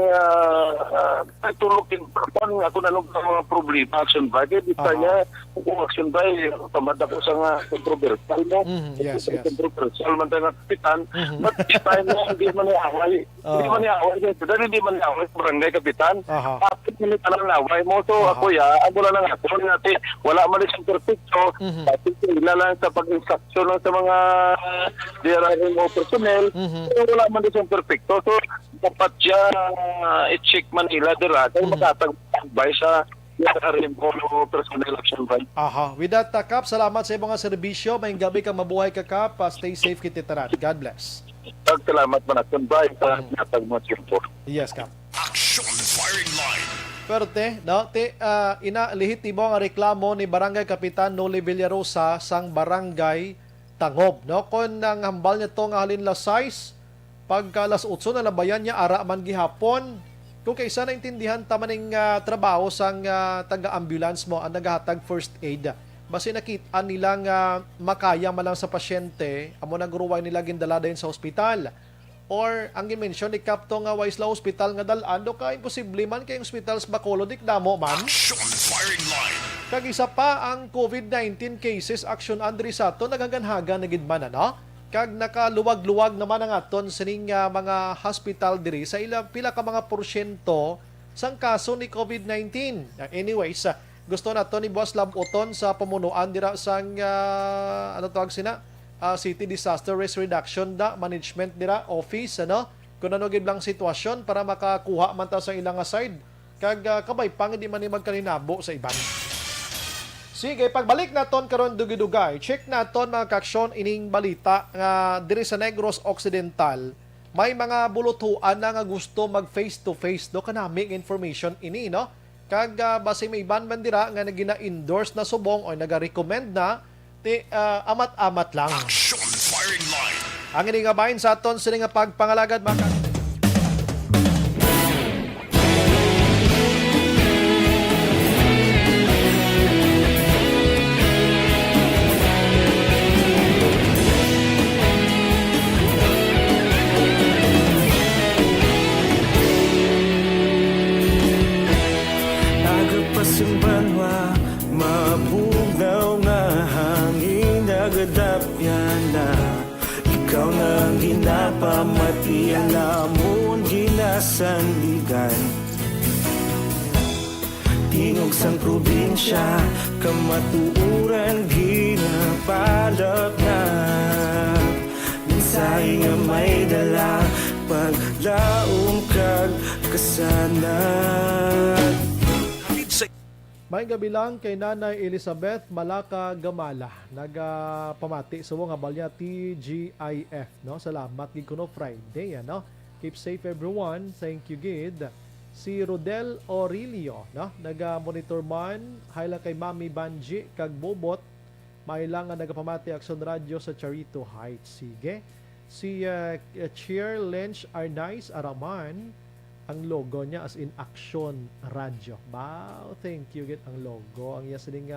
tulukin ako na lang ang mga problema Action Bright. Di niya kung Action Bright tamad ako sa nga controversial mo. Yes. Controversial man tayo ng kapitan. But this time hindi man niya-away. Hindi man niya-away barangay kapitan. Kapit man niya ng away mo. So ako ako lang ako natin wala man isang perfecto. Kasi sila lang sa pag-instruction lang sa mga mo personnel, wala man din siyang perfecto. So, dapat siya i-check Manila dira kaya makatagbay sa nakarim ko no personnel Action Bright. With that, Kap, salamat sa mga serbisyo. Maying gabi kang mabuhay ka, Kap. Stay safe kita tanan. God bless. Salamat man Action Bright sa natag mo siyempre. Yes, Kap. Action Firing Line. Perte, no? Lihit mo ang reklamo ni Barangay Kapitan Noli Villarosa sang Barangay Tangob, no? Kung nang hambal niya to nga halin size, pagka alas 8 na labayan niya, ara man gihapon, kung kaysa naintindihan tamaning trabaho sang taga-ambulance mo, ang naghahatag first aid, basi nakita nilang makaya man lang sa pasyente, amo nagruway nila gindala din sa ospital. Or, ang gimension ni Kapto nga Waisla Hospital nga dalaan, do ka imposible man kayong hospital sa Bacolod, damo man. Action Firing Line. Kag isa pa ang COVID-19 cases Action Andri Sato nagaganhaga na gid man ano. Kag nakaluwag-luwag naman ang aton sining mga hospital diri sa pila ka mga porsyento sang kaso ni COVID-19. Anyways, gusto nato ni Boss Labuton sa pamunuan dira sang City Disaster Risk Reduction Management dira office kung ano gid lang sitwasyon para makakuha man ta sa ilang side kag kabay pang hindi man ni magkalinabo sa iban. Sige, pagbalik naton karon dugay-dugay, check naton mga kaksyon ining balita nga diri sa Negros Occidental, may mga bulutuan na nga gusto mag face to face do kanami information ini no. Kag base may iban man dira nga nagina-endorse na subong o naga-recommend na amat-amat lang. Action Firing Line. Ang ini nga bahin sa aton sini nga pagpangalagad mga Agapasumbanwa, mabugaw nga hangin nagadapyan na. Ikaw na ang ginapamatian namon ginasandigan. Tingog sang probinsya, kamatuuran ginapalap na. Minsay nga may dala, paglaong kag kasanan. May gabi lang kay Nanay Elizabeth Malaka Gamala. Nagpamati sa mga balya TGIF. No? Salamat gid kuno Friday. Ano? Keep safe everyone. Thank you gid. Si Rodel Aurelio. No? Nag-monitor man. Hayla kay Mami Banji kag Bobot. May lang nga nagpamati Action Radio sa Charito Heights. Sige. Si Cheer Lynch Arnaiz Araman. Ang logo niya as in Action Radio. Wow, thank you get ang logo. Ang yasiling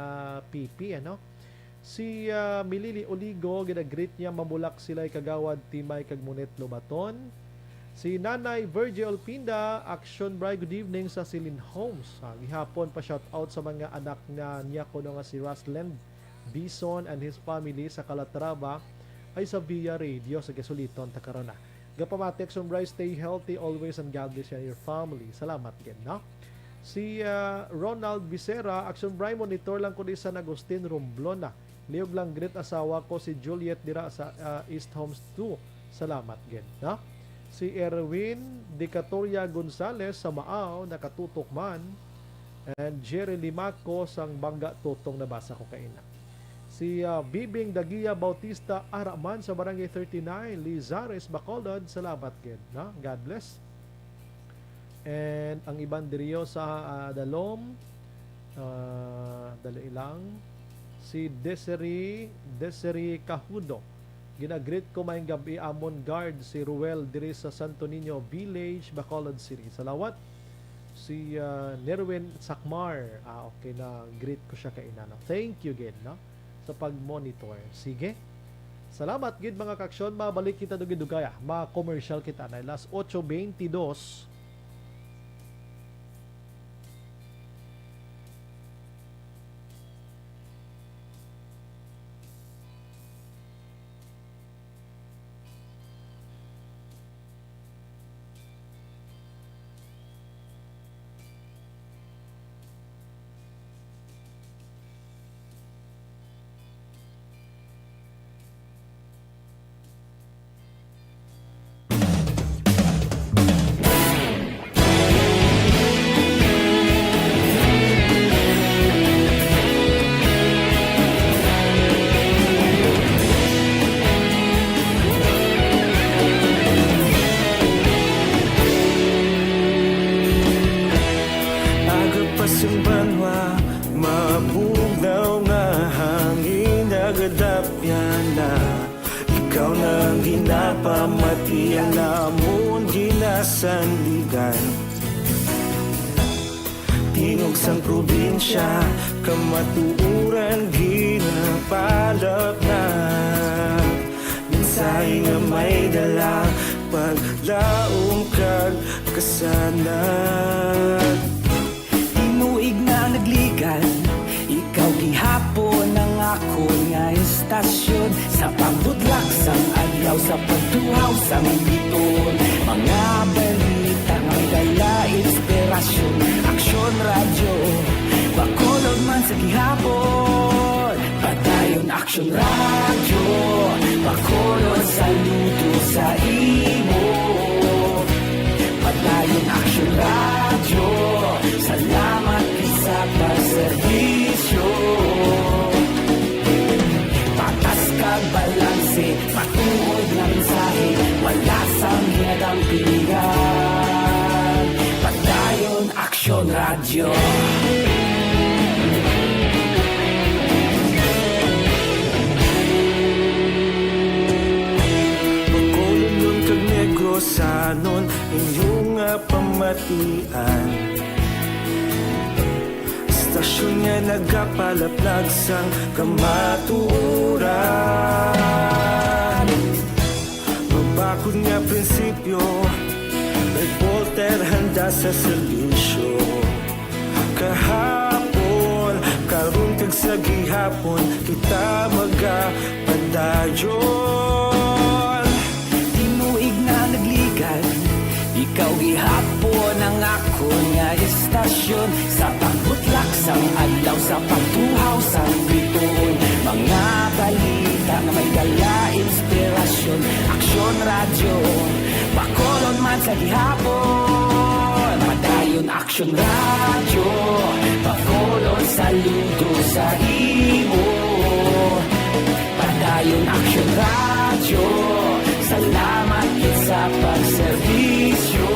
PP, ano? Si Milili Oligo, ginagreet niya mamulak sila kagawad Timay Kagmunit Lobaton. Si Nanay Virgil Pinda, Action Bright, good evening sa Silin Homes. Gihapon pa shout out sa mga anak niya ko nga si Rusland Bison and his family sa Calatrava ay sa Via Radio sa Gasuliton, Tacarona. Gapamati Action Bright, stay healthy always and God bless you and your family. Salamat din, no? Si Ronald Bisera, Action Bright, monitor lang ko din sa Agustin Romblon na. Liog lang great asawa ko si Juliet dira sa East Homes 2. Salamat gid, no? Si Erwin Dicatoria Gonzales sa Maaw nakatutok man, and Jerry Limaco sang Bangga Tutong nabasa ko kaina. Si Bibing Dagia Bautista Araman sa Barangay 39 Lizares Bacolod, salamat gid, no? God bless. And ang ibang diriyo sa Dalom, dali ilang si Desiree Cahudo. Ginagreet ko mayong gabi amon guard si Ruel diri sa Santo Niño Village, Bacolod City. Salawat. Si Nerwin Sakmar. Okay na, greet ko siya kay inano. Thank you gid, no? Sa pag-monitor. Sige. Salamat gid mga kaksyon. Mabalik kita dugay-dugaya. Ma-commercial kita na last 8:22. Sandigan Tingog sang probinsya Kamatuuran ginapalap na Minsay nga may dala Paglaong kag kasanat Tinuig na nagligan Ikaw gihapon ang ako nga estasyon Sa pagbudlak sang adlaw Sa pagtuhaw sang biton Mga balita nga may dala inspirasyon Aksyon radyo Bacolod man sa gihapon Padayon aksyon radyo Bacolod saludo sa imo Padayon aksyon radyo Salamat sa pagserbisyo Patas kag balanse Patuod na mensahe Wala sang ginadampingan Padayon aksyon radyo Bacolod nun kag Negrosanon Inyong pamatian Stasyon nga nagapalaplag sang kamaturan Mabakod nga prinsipyo Reporter handa sa serbisyo Kahapon, karun kag sa gihapon Kita magapadayon Tinuig na nagligan Ikaw gihapon ang ako nga estasyon Sa pagbutlak sang adlaw Sa pagtuhaw sang biton Mga balita na may dala inspirasyon Aksyon radyo Bacolod man sa gihapon Padayon aksyon radyo Bacolod saludo sa imo Padayon aksyon radyo Salamat sa pagserbisyo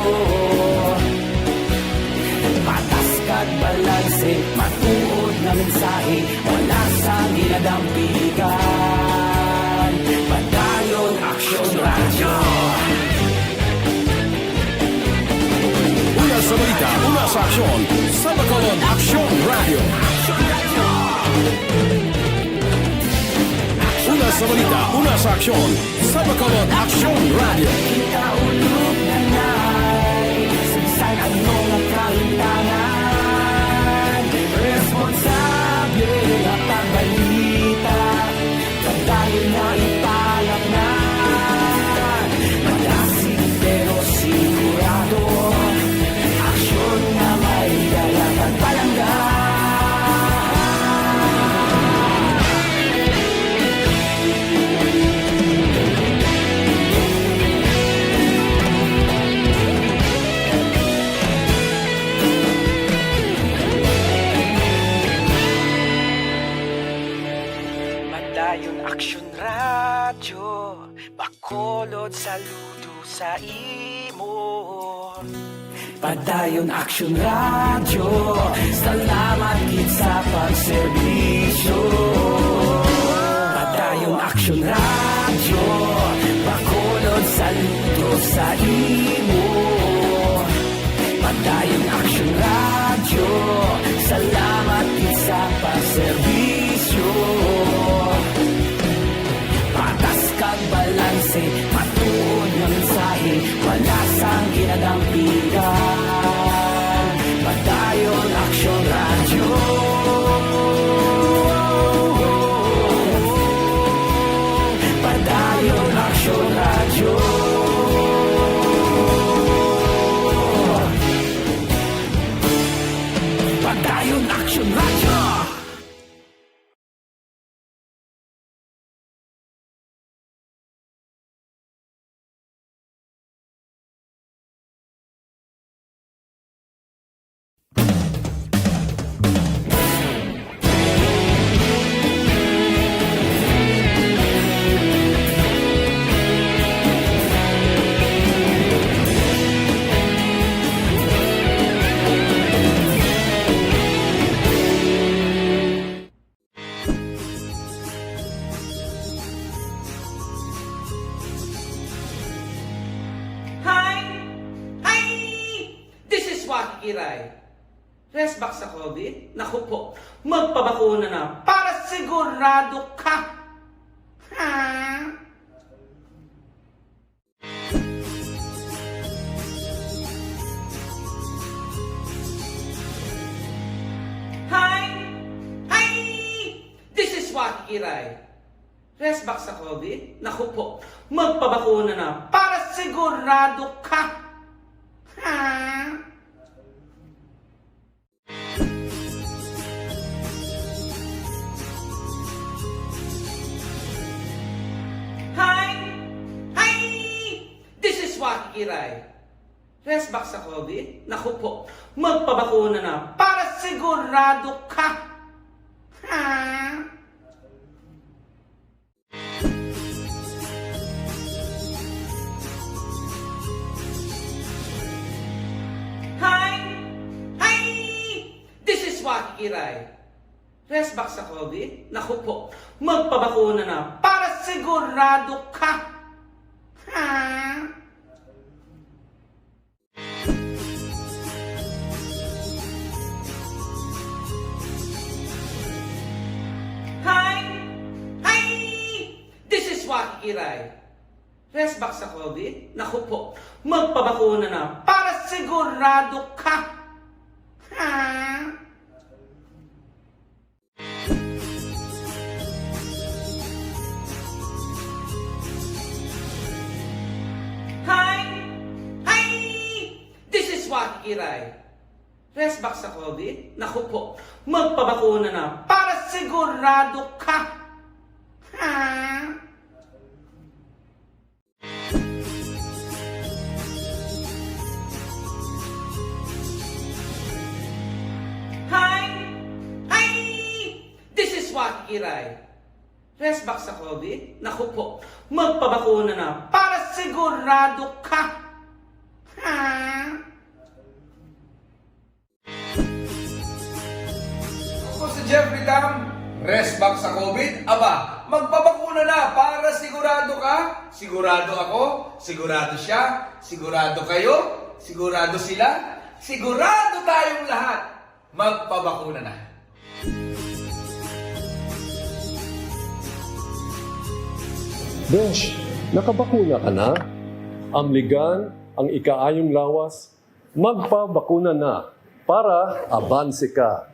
Patas kag balanse Matuod na mensahe Wala sang ginadampigan Padayon aksyon radyo Una sa balita, una sa aksyon Sa Bacolod Aksyon Radio Una sa balita, una sa aksyon Sa Bacolod Aksyon Radio Ikaulog na na'y Sinsan ang mga kahintangan Responsable na pagbalita Pagdayo na ipalak na Malasig pero sigurado Aksyon na may dalang palangga Padayon Aksyon Radio, Bacolod saludo sa imo. Padayon Aksyon Radio, salamat gid sa pagserbisyo. Padayon Aksyon Radio, Bacolod saludo sa imo. Padayon Aksyon Radio, salamat gid sa pagserbisyo. Patas kag balanse, matuod nga mensahe, wala sang ginadampigan. Padayon Aksyon Radio. Padayon Aksyon Radio. Padayon Aksyon Radio. Kiray. Resback sa COVID? Naku po, magpabakuna na para sigurado ka. Ha? Hi! Hi! This is Waki Kiray. Resback sa COVID? Naku po, magpabakuna na para sigurado ka. Ha? Kiray. Resback sa COVID? Naku po, magpabakuna na para sigurado ka. Ha? Hi! Hi! This is Waki Kiray. Resback sa COVID? Naku po, magpabakuna na para sigurado ka. Ha? Waki Kiray. Resback sa COVID? Naku po, magpabakuna na para sigurado ka. Ha? Hi! Hi! This is Waki Kiray. Resback sa COVID? Naku po, magpabakuna na para sigurado ka. Ha? Waki Kiray. Resback sa COVID? Naku po, magpabakuna na para sigurado ka. Ha? Ako si Jeffrey Tam, resback sa COVID? Aba, magpabakuna na para sigurado ka. Sigurado ako, sigurado siya, sigurado kayo, sigurado sila, sigurado tayong lahat. Magpabakuna na. Besh, nakabakuna ka na? Amligan, ang ikaayong lawas, magpabakuna na para abanse ka.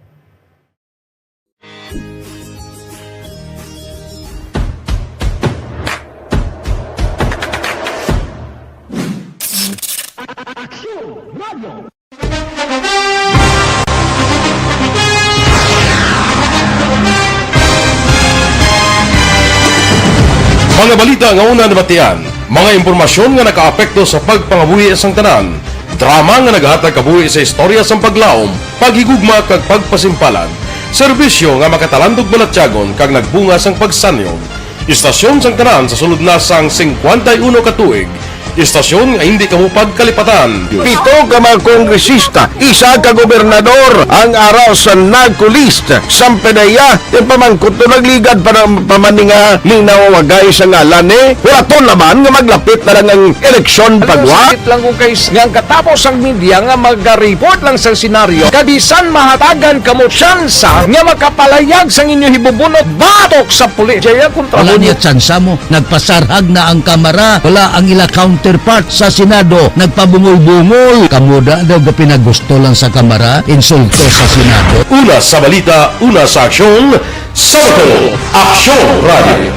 Mga balita nga una nabatian, mga impormasyon nga nakaapekto sa pagpangabuhi sang tanan, drama nga naghatag kabuhi sa istorya sang paglaom, paghigugma kag pagpasimpalan, Serbisyo nga makatalandog balatyagon kag nagbunga sang pagsanyog. Istasyon sang tanan sa sulod na sang 51 katuig. Istasyon nga hindi kamupag kalipatan. Pito ka mga kongresista, isa ka gobernador, ang araw sa nagkulist, sampedaya, yung pamangkot to nagligad para pamaninga linawagay sa ngalan wala to naman nga maglapit na lang ang eleksyon pagwa. Sakit lang kung kayo nga katapos ang media nga mag-report lang sa senaryo, kabisan mahatagan kamo tsansa nga makapalayag sa inyo hibubunot batok sa pulis. Jaya kontra Wala niya tsansa mo, nagpasarhag na ang kamara, wala ang ila counterpart sa Senado, nagpabungol-bungol. Kamuda daw pinagusto lang sa kamara, insulto sa Senado. Una sa balita, una sa aksyon, Sabado, Aksyon Radio.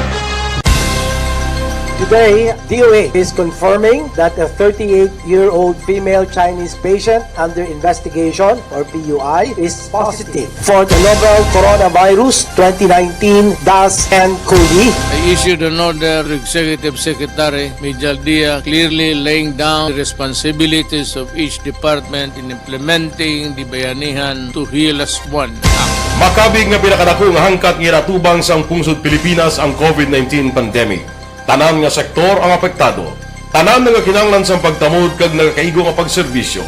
Today, DOA is confirming that a 38-year-old female Chinese patient under investigation, or PUI, is positive for the novel coronavirus 2019-10-CoV. I issued an order to Executive Secretary Major Dia clearly laying down the responsibilities of each department in implementing the Bayanihan to Heal as One Act. Makabig nga pinakadako nga hangkat nga natubang sa pungsod Pilipinas ang COVID-19 pandemic. Tanan nga sektor ang apektado. Tanan nga kinahanglan sa pagtamod kag nagakaigo nga pagserbisyo.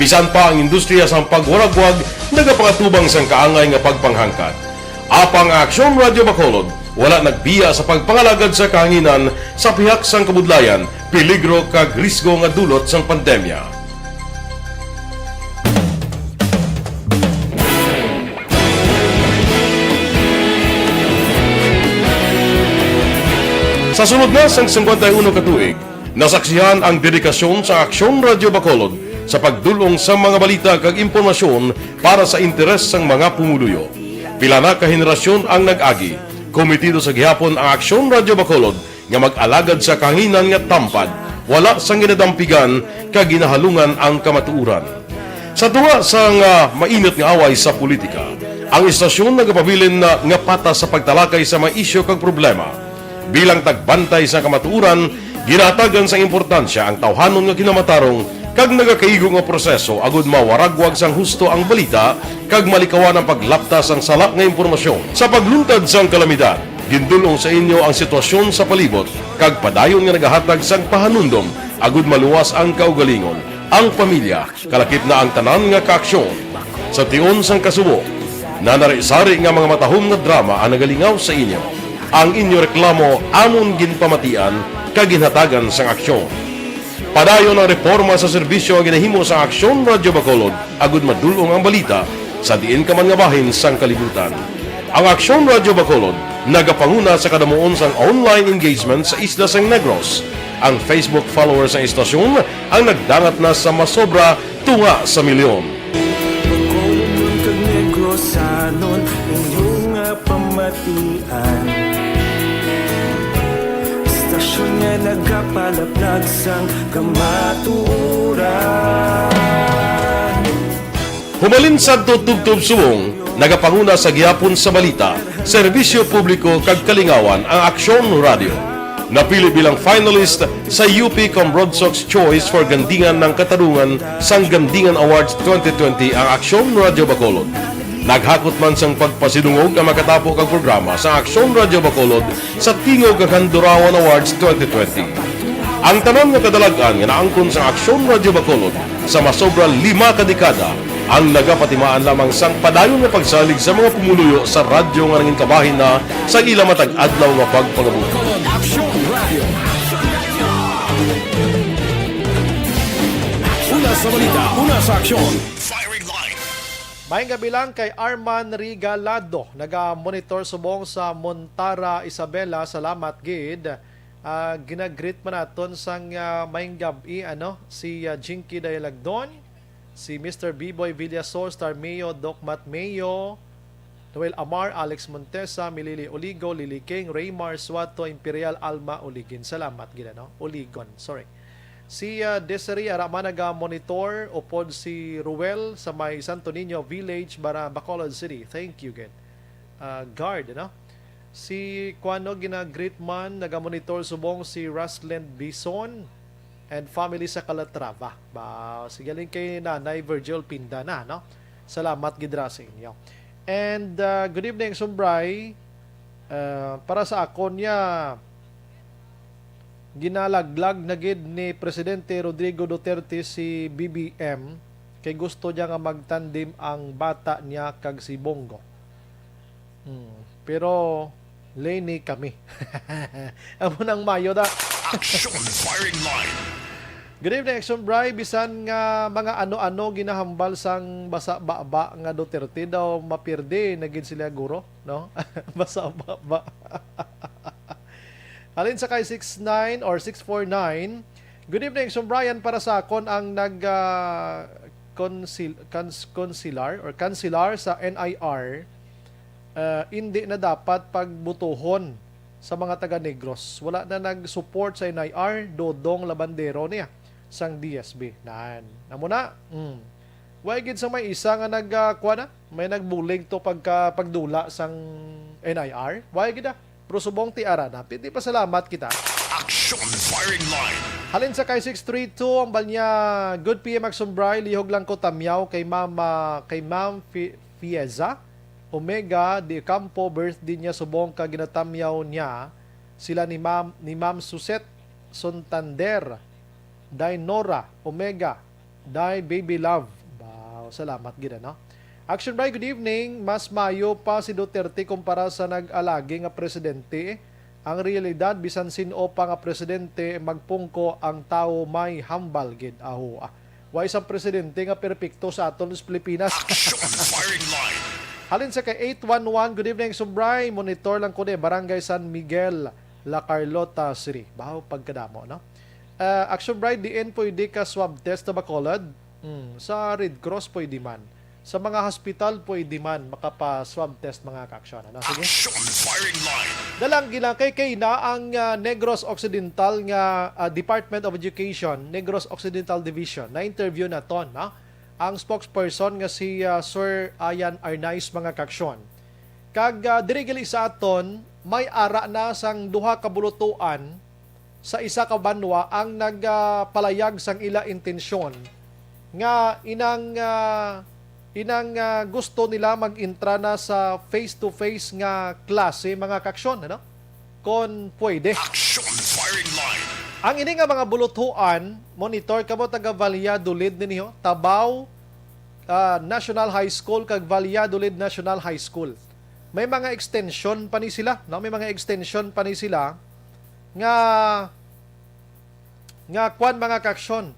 Bisan pa ang industriya sa pagwaragwag nagapakatubang sang kaangay nga pagpanghangkat. Apang Aksyon Radio Bacolod wala nagbiya sa pagpangalagad sa kahanginan sa pihak sang kabudlayan, peligro kag risgo nga dulot sang pandemya. Sa sunod na sang 51 katuig, nasaksihan ang dedikasyon sa Aksyon Radio Bacolod sa pagdulong sa mga balita kag impormasyon para sa interes sang mga pumuluyo. Pila na ka henerasyon ang nag-agi, komitido sa gihapon ang Aksyon Radio Bacolod nga mag-alagad sa kahanginan nga tampad, wala sang ginadampigan kag ginahalungan ang kamatuuran. Sa tunga sang mainit nga away sa politika, ang istasyon nagapabilin na nga patas sa pagtalakay sa mga isyu kag problema. Bilang tagbantay sa kamatuuran, ginatagan sa importansya ang tawhanon nga kinamatarong kag nagakaigo nga proseso agud mawaragwag sang husto ang balita kag malikawan ang paglaptas ang sala nga impormasyon. Sa pagluntad sang kalamidad, gindulong sa inyo ang sitwasyon sa palibot kag padayon nga nagahatag sang pahanundom agud maluwas ang kaugalingon, ang pamilya, kalakip na ang tanan nga kaaksyon. Sa tion sang kasubo, nanari-sari nga mga matahom nga drama ang nagalingaw sa inyo. Ang inyo reklamo amon ginpamatian kag ginhatagan sang aksyon. Padayon ang reforma sa serbisyo ang ginahimo sa Aksyon Radio Bacolod agud madulong ang balita sa diin ka man nga bahin sang kalibutan. Ang Aksyon Radio Bacolod nagapanguna sa kadamuon sang online engagement sa Isla Sang Negros. Ang Facebook followers ng istasyon ang nagdangat na sa masobra tunga sa milyon. Pagkulong kag Negros anon inyong pamatian. Istasyon nga nagapalaplag sang kamatuuran. Humalin sa tubtub subong, nagapanguna sa gihapon sa balita, serbisyo publiko kag kalingawan ang Aksyon Radio. Napili bilang finalist sa UP Comrade Sox Choice for Gandingan ng Katarungan sang Gandingan Awards 2020 ang Aksyon Radio Bacolod. Naghakot man sang pagpasidungog ang makatapo kag programa sa Aksyon Radio Bacolod sa Tingog kag Handurawan Awards 2020. Ang tanan nga kadalagan nga naangkon sa Aksyon Radio Bacolod sa masobra 5 kadekada ang nagapatimaan lamang sang padayon nga pagsalig sa mga pumuluyo sa radyo nga nangin kabahin na sa ila matag adlaw nga pagpangabuhi. Una sa balita, una sa aksyon. May gabi lang kay Arman Rigalado, naga-monitor subong sa Montara, Isabela. Salamat gid. Ginagreet man naton sang mayng gabi si Jinky Dayalagdon, si Mr. B-Boy Villasor, Star Mayo, Doc Mat Mayo, Noel Amar, Alex Montesa, Milili Oligo, Lily King, Raymar Suato, Imperial Alma Oligin. Salamat gid Oligon, sorry. Si Desiree Araman naga-monitor, upod si Ruel sa may Santo Niño Village, Bacolod City. Thank you, good. Guard, Si Kuano gina-greet man, naga-monitor subong si Rusland Bison and family sa Calatrava. Sigaling kay Nanay Virgil Pindana, Salamat gidra sa inyo. And good evening, Sumbray. Para sa akon niya, ginalaglag na gid ni Presidente Rodrigo Duterte si BBM kay gusto niya nga magtandim ang bata niya kag si Bongo. Pero leni kami. Amo nang mayo da. Action firing line. Good evening, Action Bray. Bisan nga mga ano-ano ginahambal sang basa-baba nga Duterte daw mapirde na gid sila guro, no? Basa-baba. Halin sa kay 69 or 649. Good evening, Action Brian. Para sa akon ang kansilar sa NIR, hindi na dapat pagbutuhon sa mga taga-Negros. Wala na nag-support sa NIR, Dodong Labandero niya sang DSB. Namo na. Why gid sa may isa nga may nagbulig to pagdula sang NIR? Why gid pero subong ti ara na. Pindi pa salamat kita. Action firing line. Halin sa kay 632 ang balnya good PM Magsumbray, lihog lang ko tamyaw kay Ma'am Fieza Omega de Campo, birthday niya subong ka ginatamyaw niya sila ni Ma'am Suset Santander, Dai Nora Omega, Dai Baby Love. Wow, salamat gid no. Action Bray, good evening. Mas mayo pa si Duterte kumpara sa nag-alagi nga presidente. Ang realidad, bisan sino pa nga presidente, magpungko ang tao may hambal gid. Why isang presidente nga perpekto sa aton sa Pilipinas? Halin sa kay 811, good evening, Sumbray. Monitor lang ko Barangay San Miguel, La Carlota City. Bahaw pagkadamo, no? Action Bray, diin pwede ka swab test na Bacolod? Sa Red Cross pwede man. Sa mga hospital pwede man makapa-swab test mga ka-aksyon. Ano? Sige. Action firing line. Dalang kay na ang Negros Occidental nga Department of Education, Negros Occidental Division, na interview na ton, no? Ang spokesperson nga si Sir Ayan Arnaiz mga ka-aksyon. Kag dirigali sa aton, may ara na sang duha ka bulutuan sa isa ka banwa ang nagpalayag sang ila intensyon nga inang gusto nila mag-intra na sa face-to-face nga klase mga kaksyon, ano? Kon pwede. Action firing line. Ang ini nga mga bulutuan, monitor kamo taga Valladolid ninyo, Tabaw National High School kag Valladolid National High School. May mga extension pa ni sila, no? May mga extension pa ni sila nga kwan mga kaksyon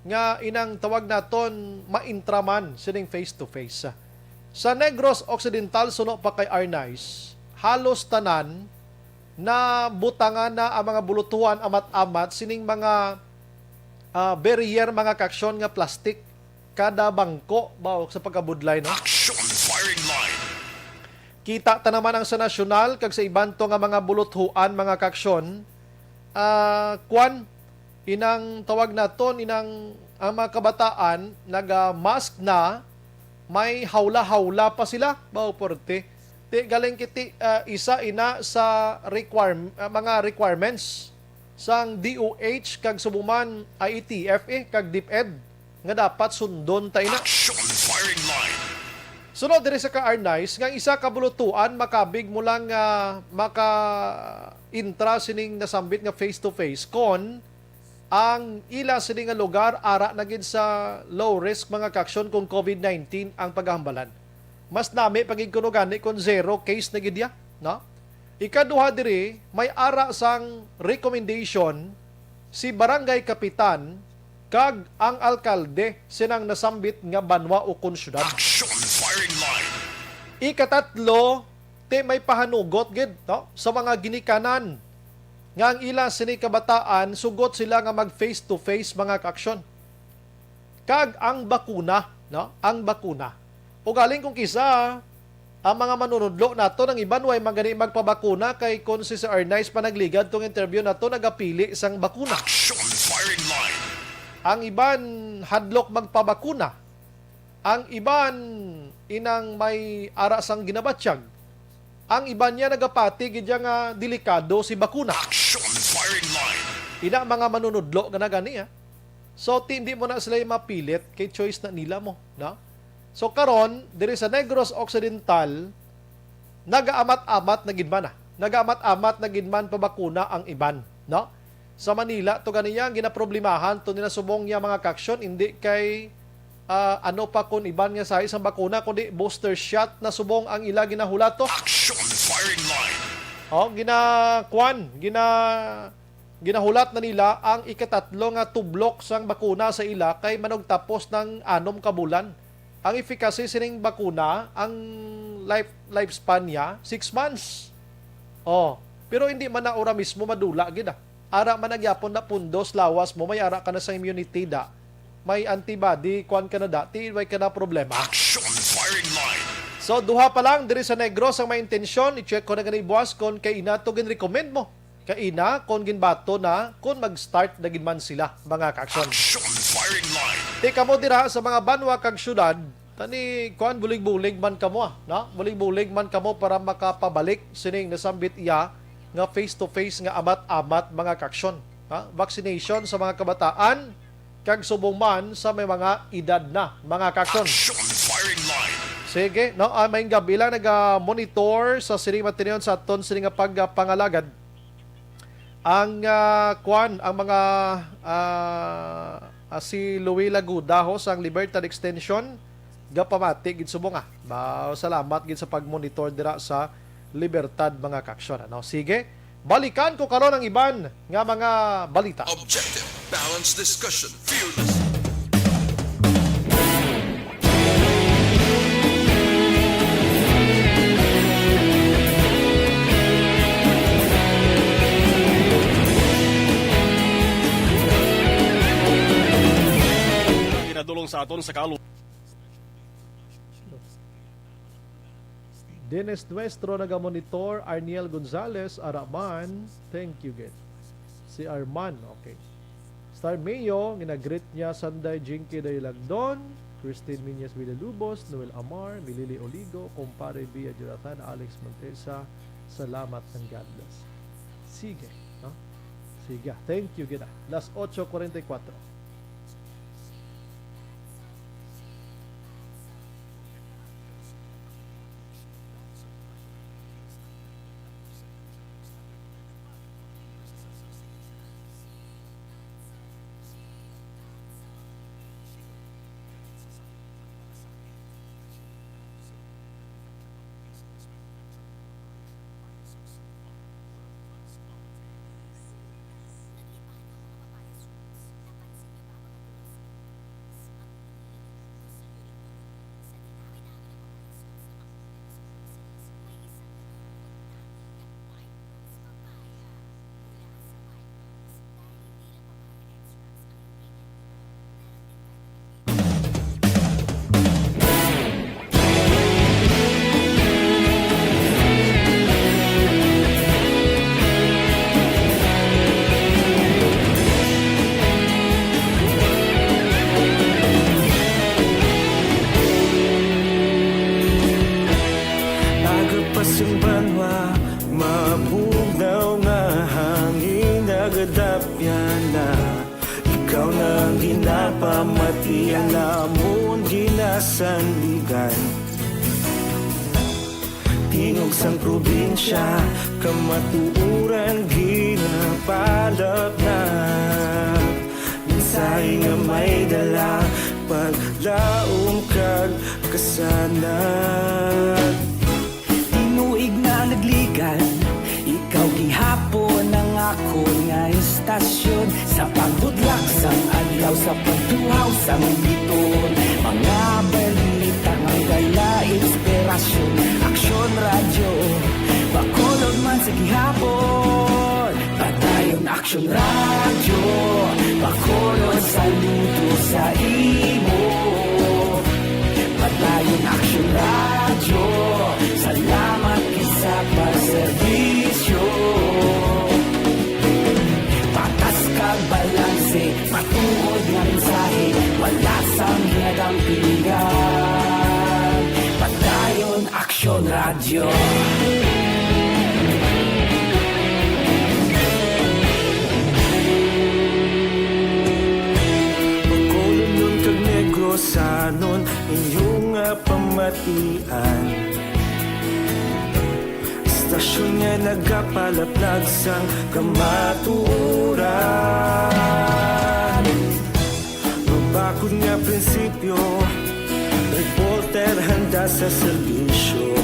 nga inang tawag naton maintraman sining face-to-face. Sa Negros Occidental, suno pa kay Arnaiz, halos tanan na butangan na ang mga bulutuan amat-amat sining mga barrier mga kaksyon nga plastic kada bangko sa pagkabudlay, no? Action firing line. Kita ta naman ang sa nasyonal kag sa ibanto nga mga bulutuan mga kaksyon, inang tawag naton ang mga kabataan naga-mask na, may hawla-hawla pa sila porte. Galing kiti isa ina sa mga requirements sang DOH kag subuman IETF kag DepEd nga dapat sundon ta ina. Action firing line. Sunod diri sa ka-Arnaiz nga isa ka bulutuan makabig mo lang maka-intra sining nasambit nga face-to-face kon ang ila sining nga lugar ara na gid sa low risk mga kaksyon kung COVID-19 ang paghambalan. Mas nami pagig kuno gani kung zero case na gid ya, no? Ikaduha diri may ara sang recommendation si barangay kapitan kag ang alkalde sinang nasambit nga banwa o konsyudad. Action firing line. Ikatatlo, may pahanugot gid, no? Sa mga ginikanan nga ang ila sini kabataan sugot sila nga mag face to face mga kaaksyon. Kag ang bakuna, no? Ang bakuna. O galing kung kisa ang mga manunudlo nato ng iban way magani magpabakuna kay kon si Sir Arnaiz pa nagligad tong interview nato nagapili sang bakuna. Action firing line. Ang iban hadlok magpabakuna. Ang iban inang may ara sang ginabatsyag. Ang iban niya nagapati gidya nga delikado si bakuna. Action firing line. Ina mga manunudlo nga gani ha. So hindi mo na sila mapilit kay choice na nila mo, no? So karon diri sa Negros Occidental nagaamat-amat na gid man. Nagaamat-amat na gid man pabakuna ang iban, no? Sa Manila to ganiya ginaproblemahan to nila subong niya mga kaksyon hindi kay ano pa kun iban nga sa isang bakuna kundi booster shot na subong ang ila ginahulat to. Action firing line. Ginahulat na nila ang ikatatlo nga tublok sang bakuna sa ila kay manugtapos ng 6 ka bulan. Ang efficacy sining bakuna, ang lifespan niya 6 months. Pero hindi man na ora mismo madula gid. Ara man nagyapon na pundos lawas mo may ara ka na sa immunity da. May antibody kuan ka na da, way ka na problema. Action firing line. So duha pa lang diri sa Negros ang may intensyon, i-check ko na gani buwas kon kay ina to gin-recommend mo. Kay ina kon ginbato na kon mag-start na ginman sila mga kaksyon. Action firing line. Tika mo dira sa mga banwa kag syudad, tani kuan bulig-bulig man kamo, no? Bulig-bulig man kamo para makapabalik sining nasambit iya nga face-to-face nga amat-amat mga kaksyon. Vaccination sa mga kabataan kag subong man sa may mga edad na mga kaksyon. Action firing line. Sige, no? May gabi lang nag-monitor sa sining materiyon sa aton sining nga pagpangalagad. Ang ang mga si Louie Lagudahos ang Libertad Extension gapamati gid subong salamat gid sa pagmonitor dira sa Libertad mga kaksyon. Sige, balikan ko karon ang iban nga mga balita. Objective, balanced discussion, fearless. Ginadulong sa aton sa kalu. Dennis Nuestro nagamonitor, Arniel Gonzalez, Araman, thank you, Get. Si Arman, okay. Star Mayo, ginagreet niya Sanday Jinky Daylagdon, Christine Miñez Villalubos, Noel Amar, Milili Oligo, Compare Via Jonathan, Alex Montesa, salamat ng God bless. Sige, no? Sige, thank you, Get. Las 8:44. Ikaw nang ginapamati ang namon ginasandigan. Tingog sang probinsya kamatuuran ginapalap na. Minsay nga may dala paglaom kag kasanag. Tinuig na nagligan, ikaw gihapon ang ako nga istasyon. Sa pagbudlak sang adlaw, sa pagtuhaw sang biton, mga balita ang gala inspirasyon. Aksyon radyo, Bacolod man sa gihapon. Patayon Aksyon radyo, Bacolod saludo sa imo. Patayon Aksyon radyo, salamat sa pagserbisyo. Patas kag balanse, matuod nga mensahe, wala sang hinadang pilihan. Patayon Aksyon radyo. Bacolod nun kag Negros sa danon inyong pamatian. Istasyon nga nagapalaplag sang kamatuoran. Mabakod nga prinsipyo, reporter handa sa serbisyo.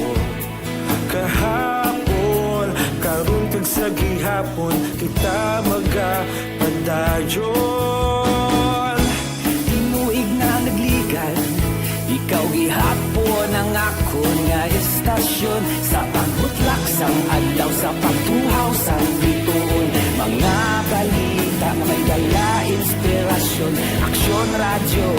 Kahapon, karon kag sa gihapon, kita magapadayon. Tinuig na nagligan, ikaw gihapon ang akon nga estasyon. Sa pagbutlak sang adlaw, sa pagtuhaw sang bituon. Mga balita nga may dala inspirasyon. Aksyon radyo,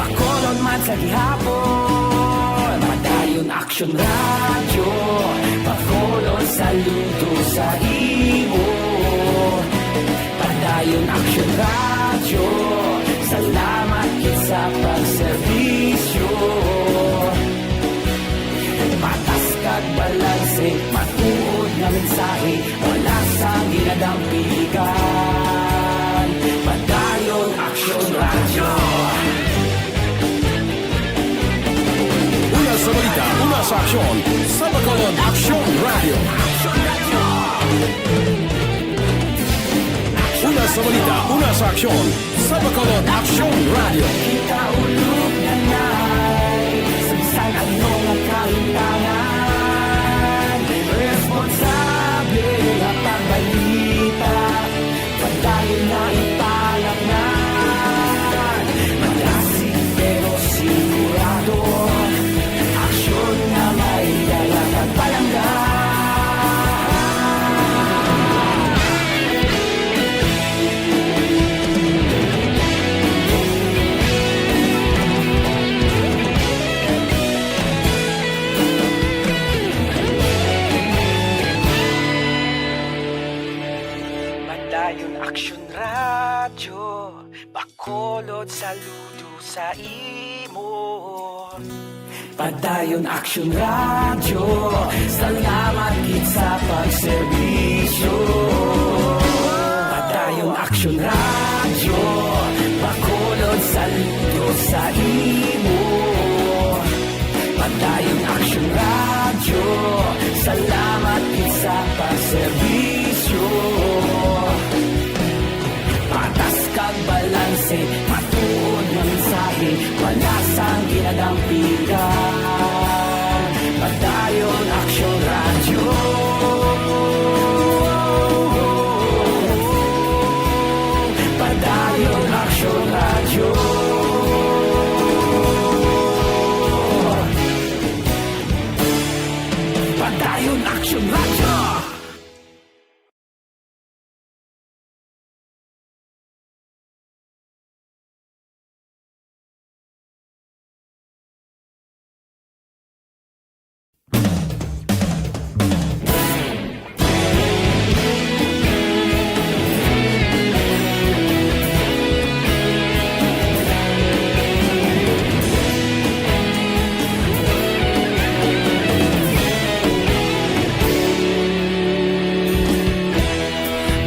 Bacolod man sa gihapon. Padayon Aksyon radyo, Bacolod saludo sa imo. Padayon Aksyon radyo, salamat kit sa pagserbisyo. Patas kag balanse, matuod na mensahe, wala sang ginadampigan. Padayon Aksyon radyo. Una sa balita, una sa aksyon, sa Bacolod Aksyon Radio. Una sa balita, una sa aksyon, sa Bacolod Aksyon Radio. Kita ulog na na'y samsay ang mga kahintangan. Responsable at pagbalita, padayon na ipalaknan. Magasig pero sigurado, aksyon na may dalang at palanggan. Padayon Aksyon radyo, Bacolod saludo sa imo. Padayon Aksyon radyo, salamat kit sa pagserbisyo. Padayon Aksyon radyo, Bacolod saludo sa imo. Padayon Aksyon radyo, salamat kit sa pagserbisyo. Patas kag balanse, matuod na mensahe, wala sang ginadampigan. Padayon Aksyon radyo. Padayon Aksyon radyo. Padayon Aksyon radyo.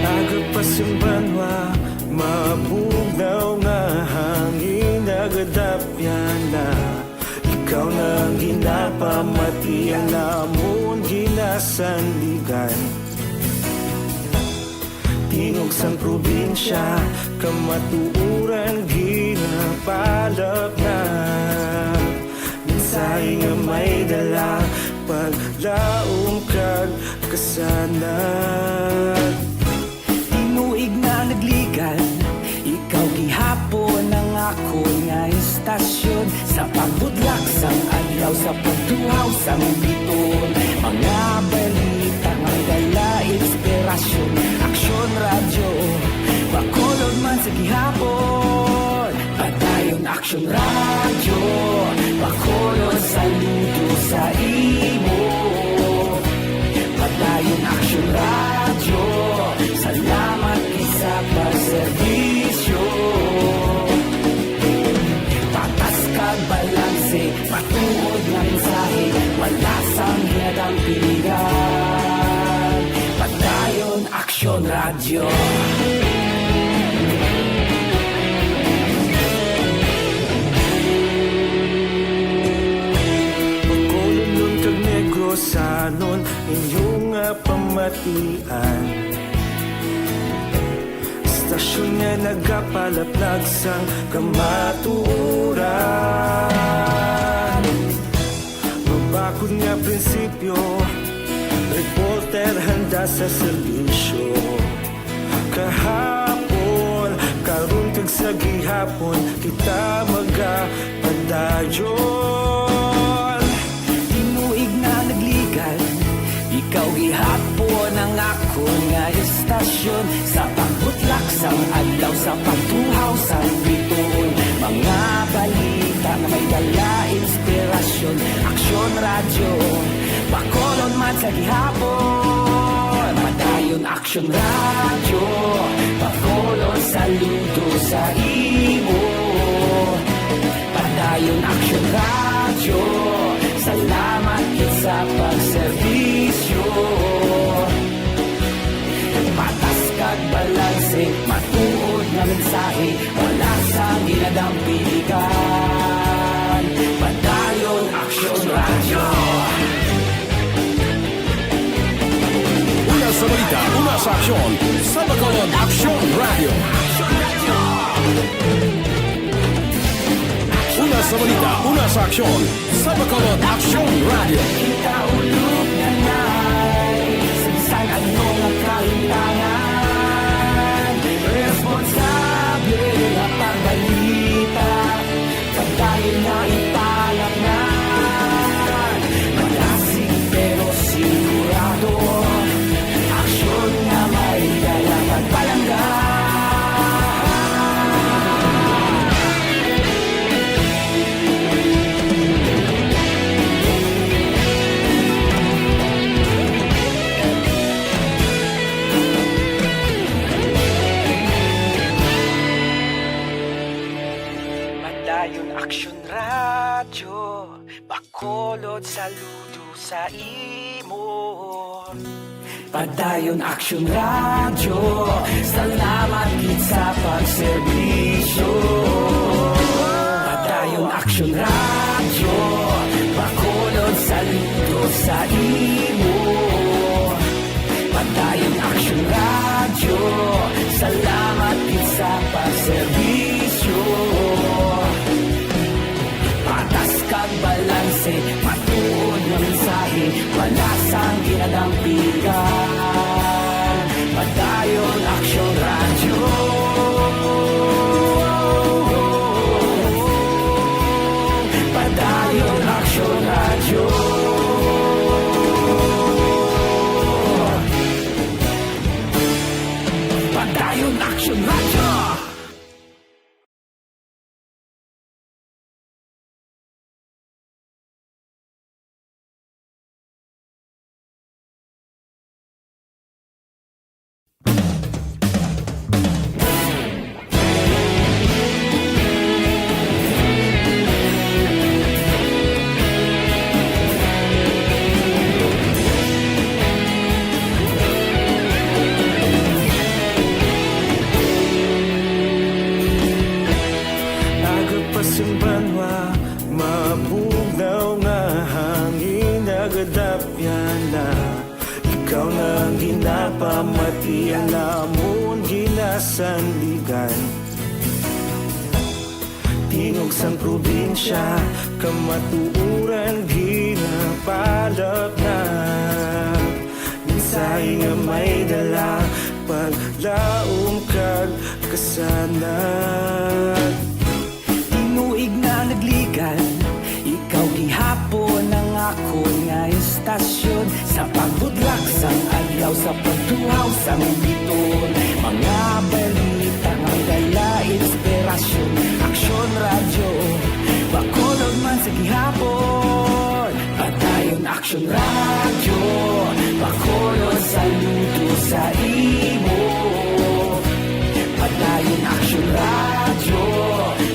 Agapasumbanwa, mabugnaw nga hangin nagadapyan na. Ikaw nang ginapamatian namon ginasandigan. Tingog sang probinsya, kamatuuran ginapalap na. Mensahe nga may dala, paglaom kag kasanag. Tinuig na nagligan, ikaw gihapon ang ako nga estasyon. Sa pagbudlak sang adlaw, sa pagtuhaw sang biton. Mga balita nga dala inspirasyon. Aksyon radyo, Bacolod man sa gihapon. Padayon Aksyon radyo, Bacolod saludo sa imo. Padayon Aksyon radyo, salamat sa pagserbisyo. Patas kag balanse, matuod na mensahe, wala sang ginadampigan. Padayon Aksyon radyo. Ilosanon inyong pamatian. Istasyon nga nagapalaplag sang kamaturan. Mabakod nga prinsipyo, reporter handa sa serbisyo. Kahapon, karon kag sa gihapon, kita magapadayon. Tinuig na nagligan, ikaw gihapon ang ako nga istasyon. Sa pagbutlak sang adlaw, sa pagtuhaw sang bituon, mga balita na may dala inspirasyon. Aksyon radyo, Bacolod man sa gihapon. Padayon Aksyon radyo, Bacolod saludo sa imo. Padayon Aksyon radyo, salamat kit sa pagserbisyo. Patas kag balanse, matuod na mensahe, wala sa ginadampigan. Padayon Aksyon radyo. Una sa balita, una sa aksyon, sa Bacolod Aksyon Radio. Una sa balita, una sa aksyon, sa Bacolod Aksyon Radio. Kita ulog na na'y sagsang anong ang kalintangan. Responsable na pagbalita, pagdayon na ipalak na. Malasig pero sigurado, aksyon na may dalang pagpalanggan. Padayon Aksyon radyo, Bacolod saludo sa imo. Padayon Aksyon radyo, salamat kit sa pagserbisyo. Padayon Aksyon radyo, Bacolod saludo sa imo. Padayon Aksyon radyo, salamat kit sa pagserbisyo. Patas kag balanse, matuod na mensahe, wala sang ginadampigan. Padayon Aksyon radyo. Padayon Aksyon radyo. Padayon Aksyon radyo. Agapasang banwa, mabugaw nga hangin, nagadapyan na. Ikaw na ang ginapamatian, lamon ginasandigan. Tingog sang probinsya, kamatuuran ginapalap na. Minsay nga may dala, paglaom kag kasanag. Tinuig na nagligan, ikaw gihapon ang ako nga istasyon. Sa pagbudlak sang adlaw, sa pagtuhaw sang biton, mga balita nga dala inspirasyon. Aksyon radyo, Bacolod man sa gihapon. Padayon Aksyon radyo, Bacolod saludo sa imo. Padayon Aksyon radyo,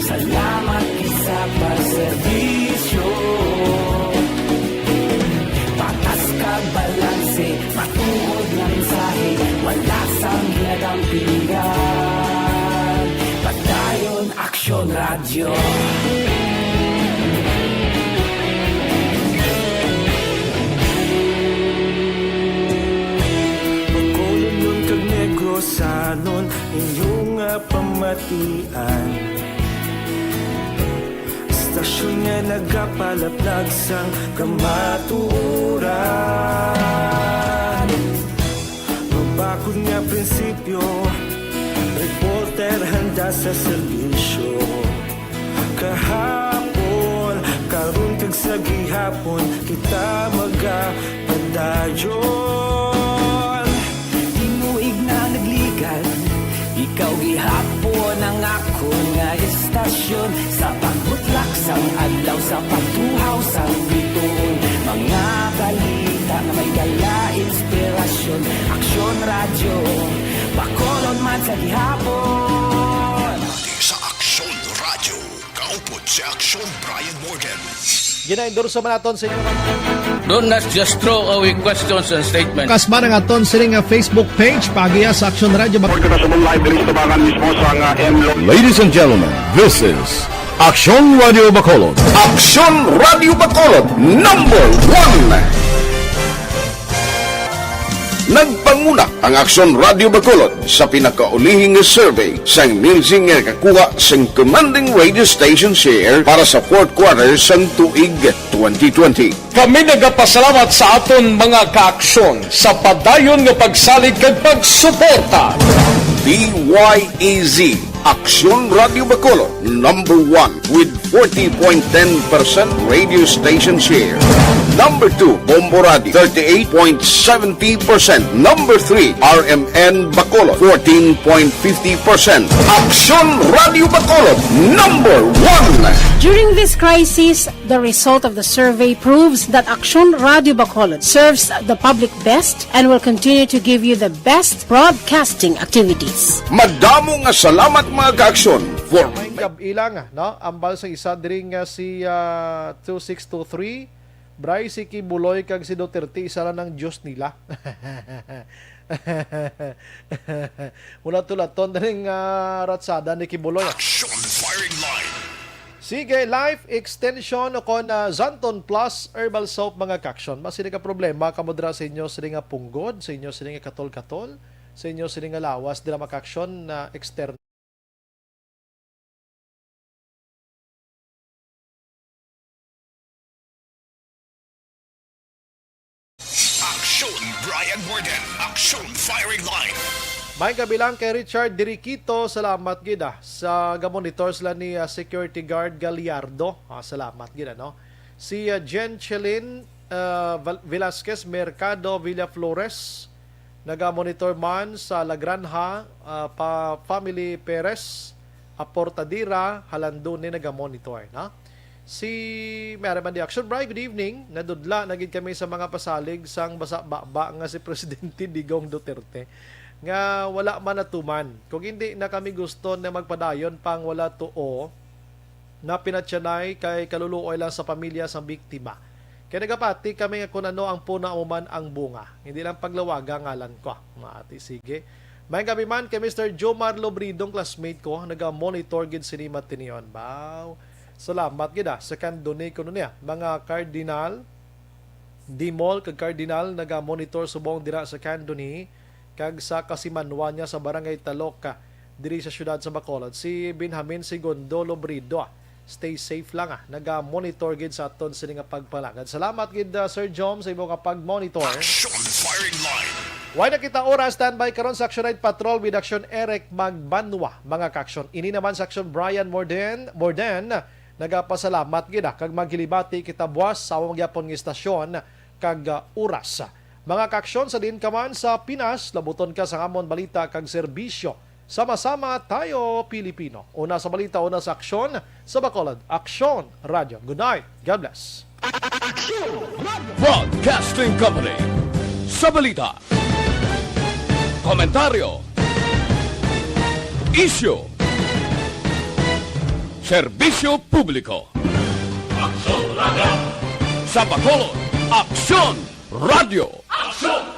salamat kit sa pagserbisyo. Patas kag balanse, matuod na mensahe, wala sang ginadampigan. Padayon Aksyon radyo. inyong pamatian. Istasyon nga nagapalaplag sang kamaturan. Mabakod nga prinsipyo, reporter handa sa serbisyo. Kahapon, karon kag sa gihapon, kita magapadayon. Tinuig na nagligan, ikaw gihapon ang ako nga istasyon. Sa pagbutlak sang adlaw, sa pagtuhaw sang bituon, mga balita na may dala inspirasyon. Aksyon radyo, Bacolod man sa gihapon. Sa Aksyon Radio, kaupod si Aksyon Brian Morgan. Gina-endorso man naton sa inyo. Do not just throw away questions and statements. Kasma ng aton sa nga Facebook page, pagiya sa Aksyon Radio. Ladies and gentlemen, this is Aksyon Radio Bacolod. Aksyon Radio Bacolod number 1. Nagpanguna ang Aksyon Radio Bacolod sa pinakaulihing survey sa Nilsing nga kakuha sa commanding radio station share para sa fourth quarter sa tuig 2020. Kami nagapasalamat sa aton mga kaaksyon sa padayon nga pagsalig kag pagsuporta. DYEZ Aksyon Radio Bacolod number 1 with 40.10% radio station share. Number 2, Bombo Radio 38.70%. Number 3, RMN Bacolod 14.50%. Aksyon Radio Bacolod number 1. During this crisis, the result of the survey proves that Aksyon Radio Bacolod serves the public best and will continue to give you the best broadcasting activities. Madamo nga salamat mga kaaksyon for ilang no ambal sa isa diri nga si 2623 Bryce Kibuloy kag si Duterte isa lang ng Diyos nila. Mula tulaton din ratsada ni Kibuloy. Aksyon Firing Line. Sige, life extension kon Zanton Plus Herbal Soap mga kaksyon. Masini ka problema kamudra sa inyo sila nga punggod, sa inyo sila nga katol-katol, sa inyo sila nga lawas dila makaksyon na external. Aksyon Brian Morgan. Aksyon Firing Line. May kabilang kay Richard Diriquito, salamat gida sa gamonitor sila ni Security Guard Gallardo. Salamat gida no. Si Jen Chelin Velasquez Mercado Villaflores, nagamonitor man sa La Granja, Family Perez Aportadira Halandun ni nagamonitor na. Si Maraman di Action Bright, good evening. Nadudla nagid kami sa mga pasalig sang basa-baba nga si Presidente Digong Duterte nga wala man natuman. Kung hindi na kami gusto na magpadayon pang wala tuo na pinatyanay kay kaluluoy lang sa pamilya sa biktima. Kaya nagapati kami nga kung ano ang puna man ang bunga. Hindi lang paglawaga ngalan ko. Maati, sige. May kami man kay Mr. Jomar Lobridong, classmate ko, naga-monitor gid sinima tiniyon. Wow. Salamat gida sa kandone ko niya. Mga Cardinal, Dimol kag Cardinal naga-monitor subong dira sa kandone kag sa Kasimanwa niya sa Barangay Taloca diri sa syudad sa Bacolod. Si Benjamin Segundo Lobrido. Stay safe lang naga-monitor gid sa aton sini nga pagpalagad. Salamat gid Sir Jom sa imong pag-monitor. Action Firing Line. Why na kita oras standby karon sa Action Night Patrol with Action Eric Magbanwa mga kaksyon. Ini naman sa Action Brian Morden nagapasalamat gid kag maghilibati kita buwas sa magyapon nga istasyon kag oras. Mga kaksyon sa din kaman sa Pinas, labuton ka sa amon balita kag serbisyo. Sama-sama tayo Pilipino. Una sa balita, una sa aksyon sa Bacolod. Aksyon Radio. Good night. God bless. Broadcasting Company. Sa balita. Komentaryo. Issue. Serbisyo publiko. Aksyon Radio. Sa Bacolod. Aksyon Radio. Aksyon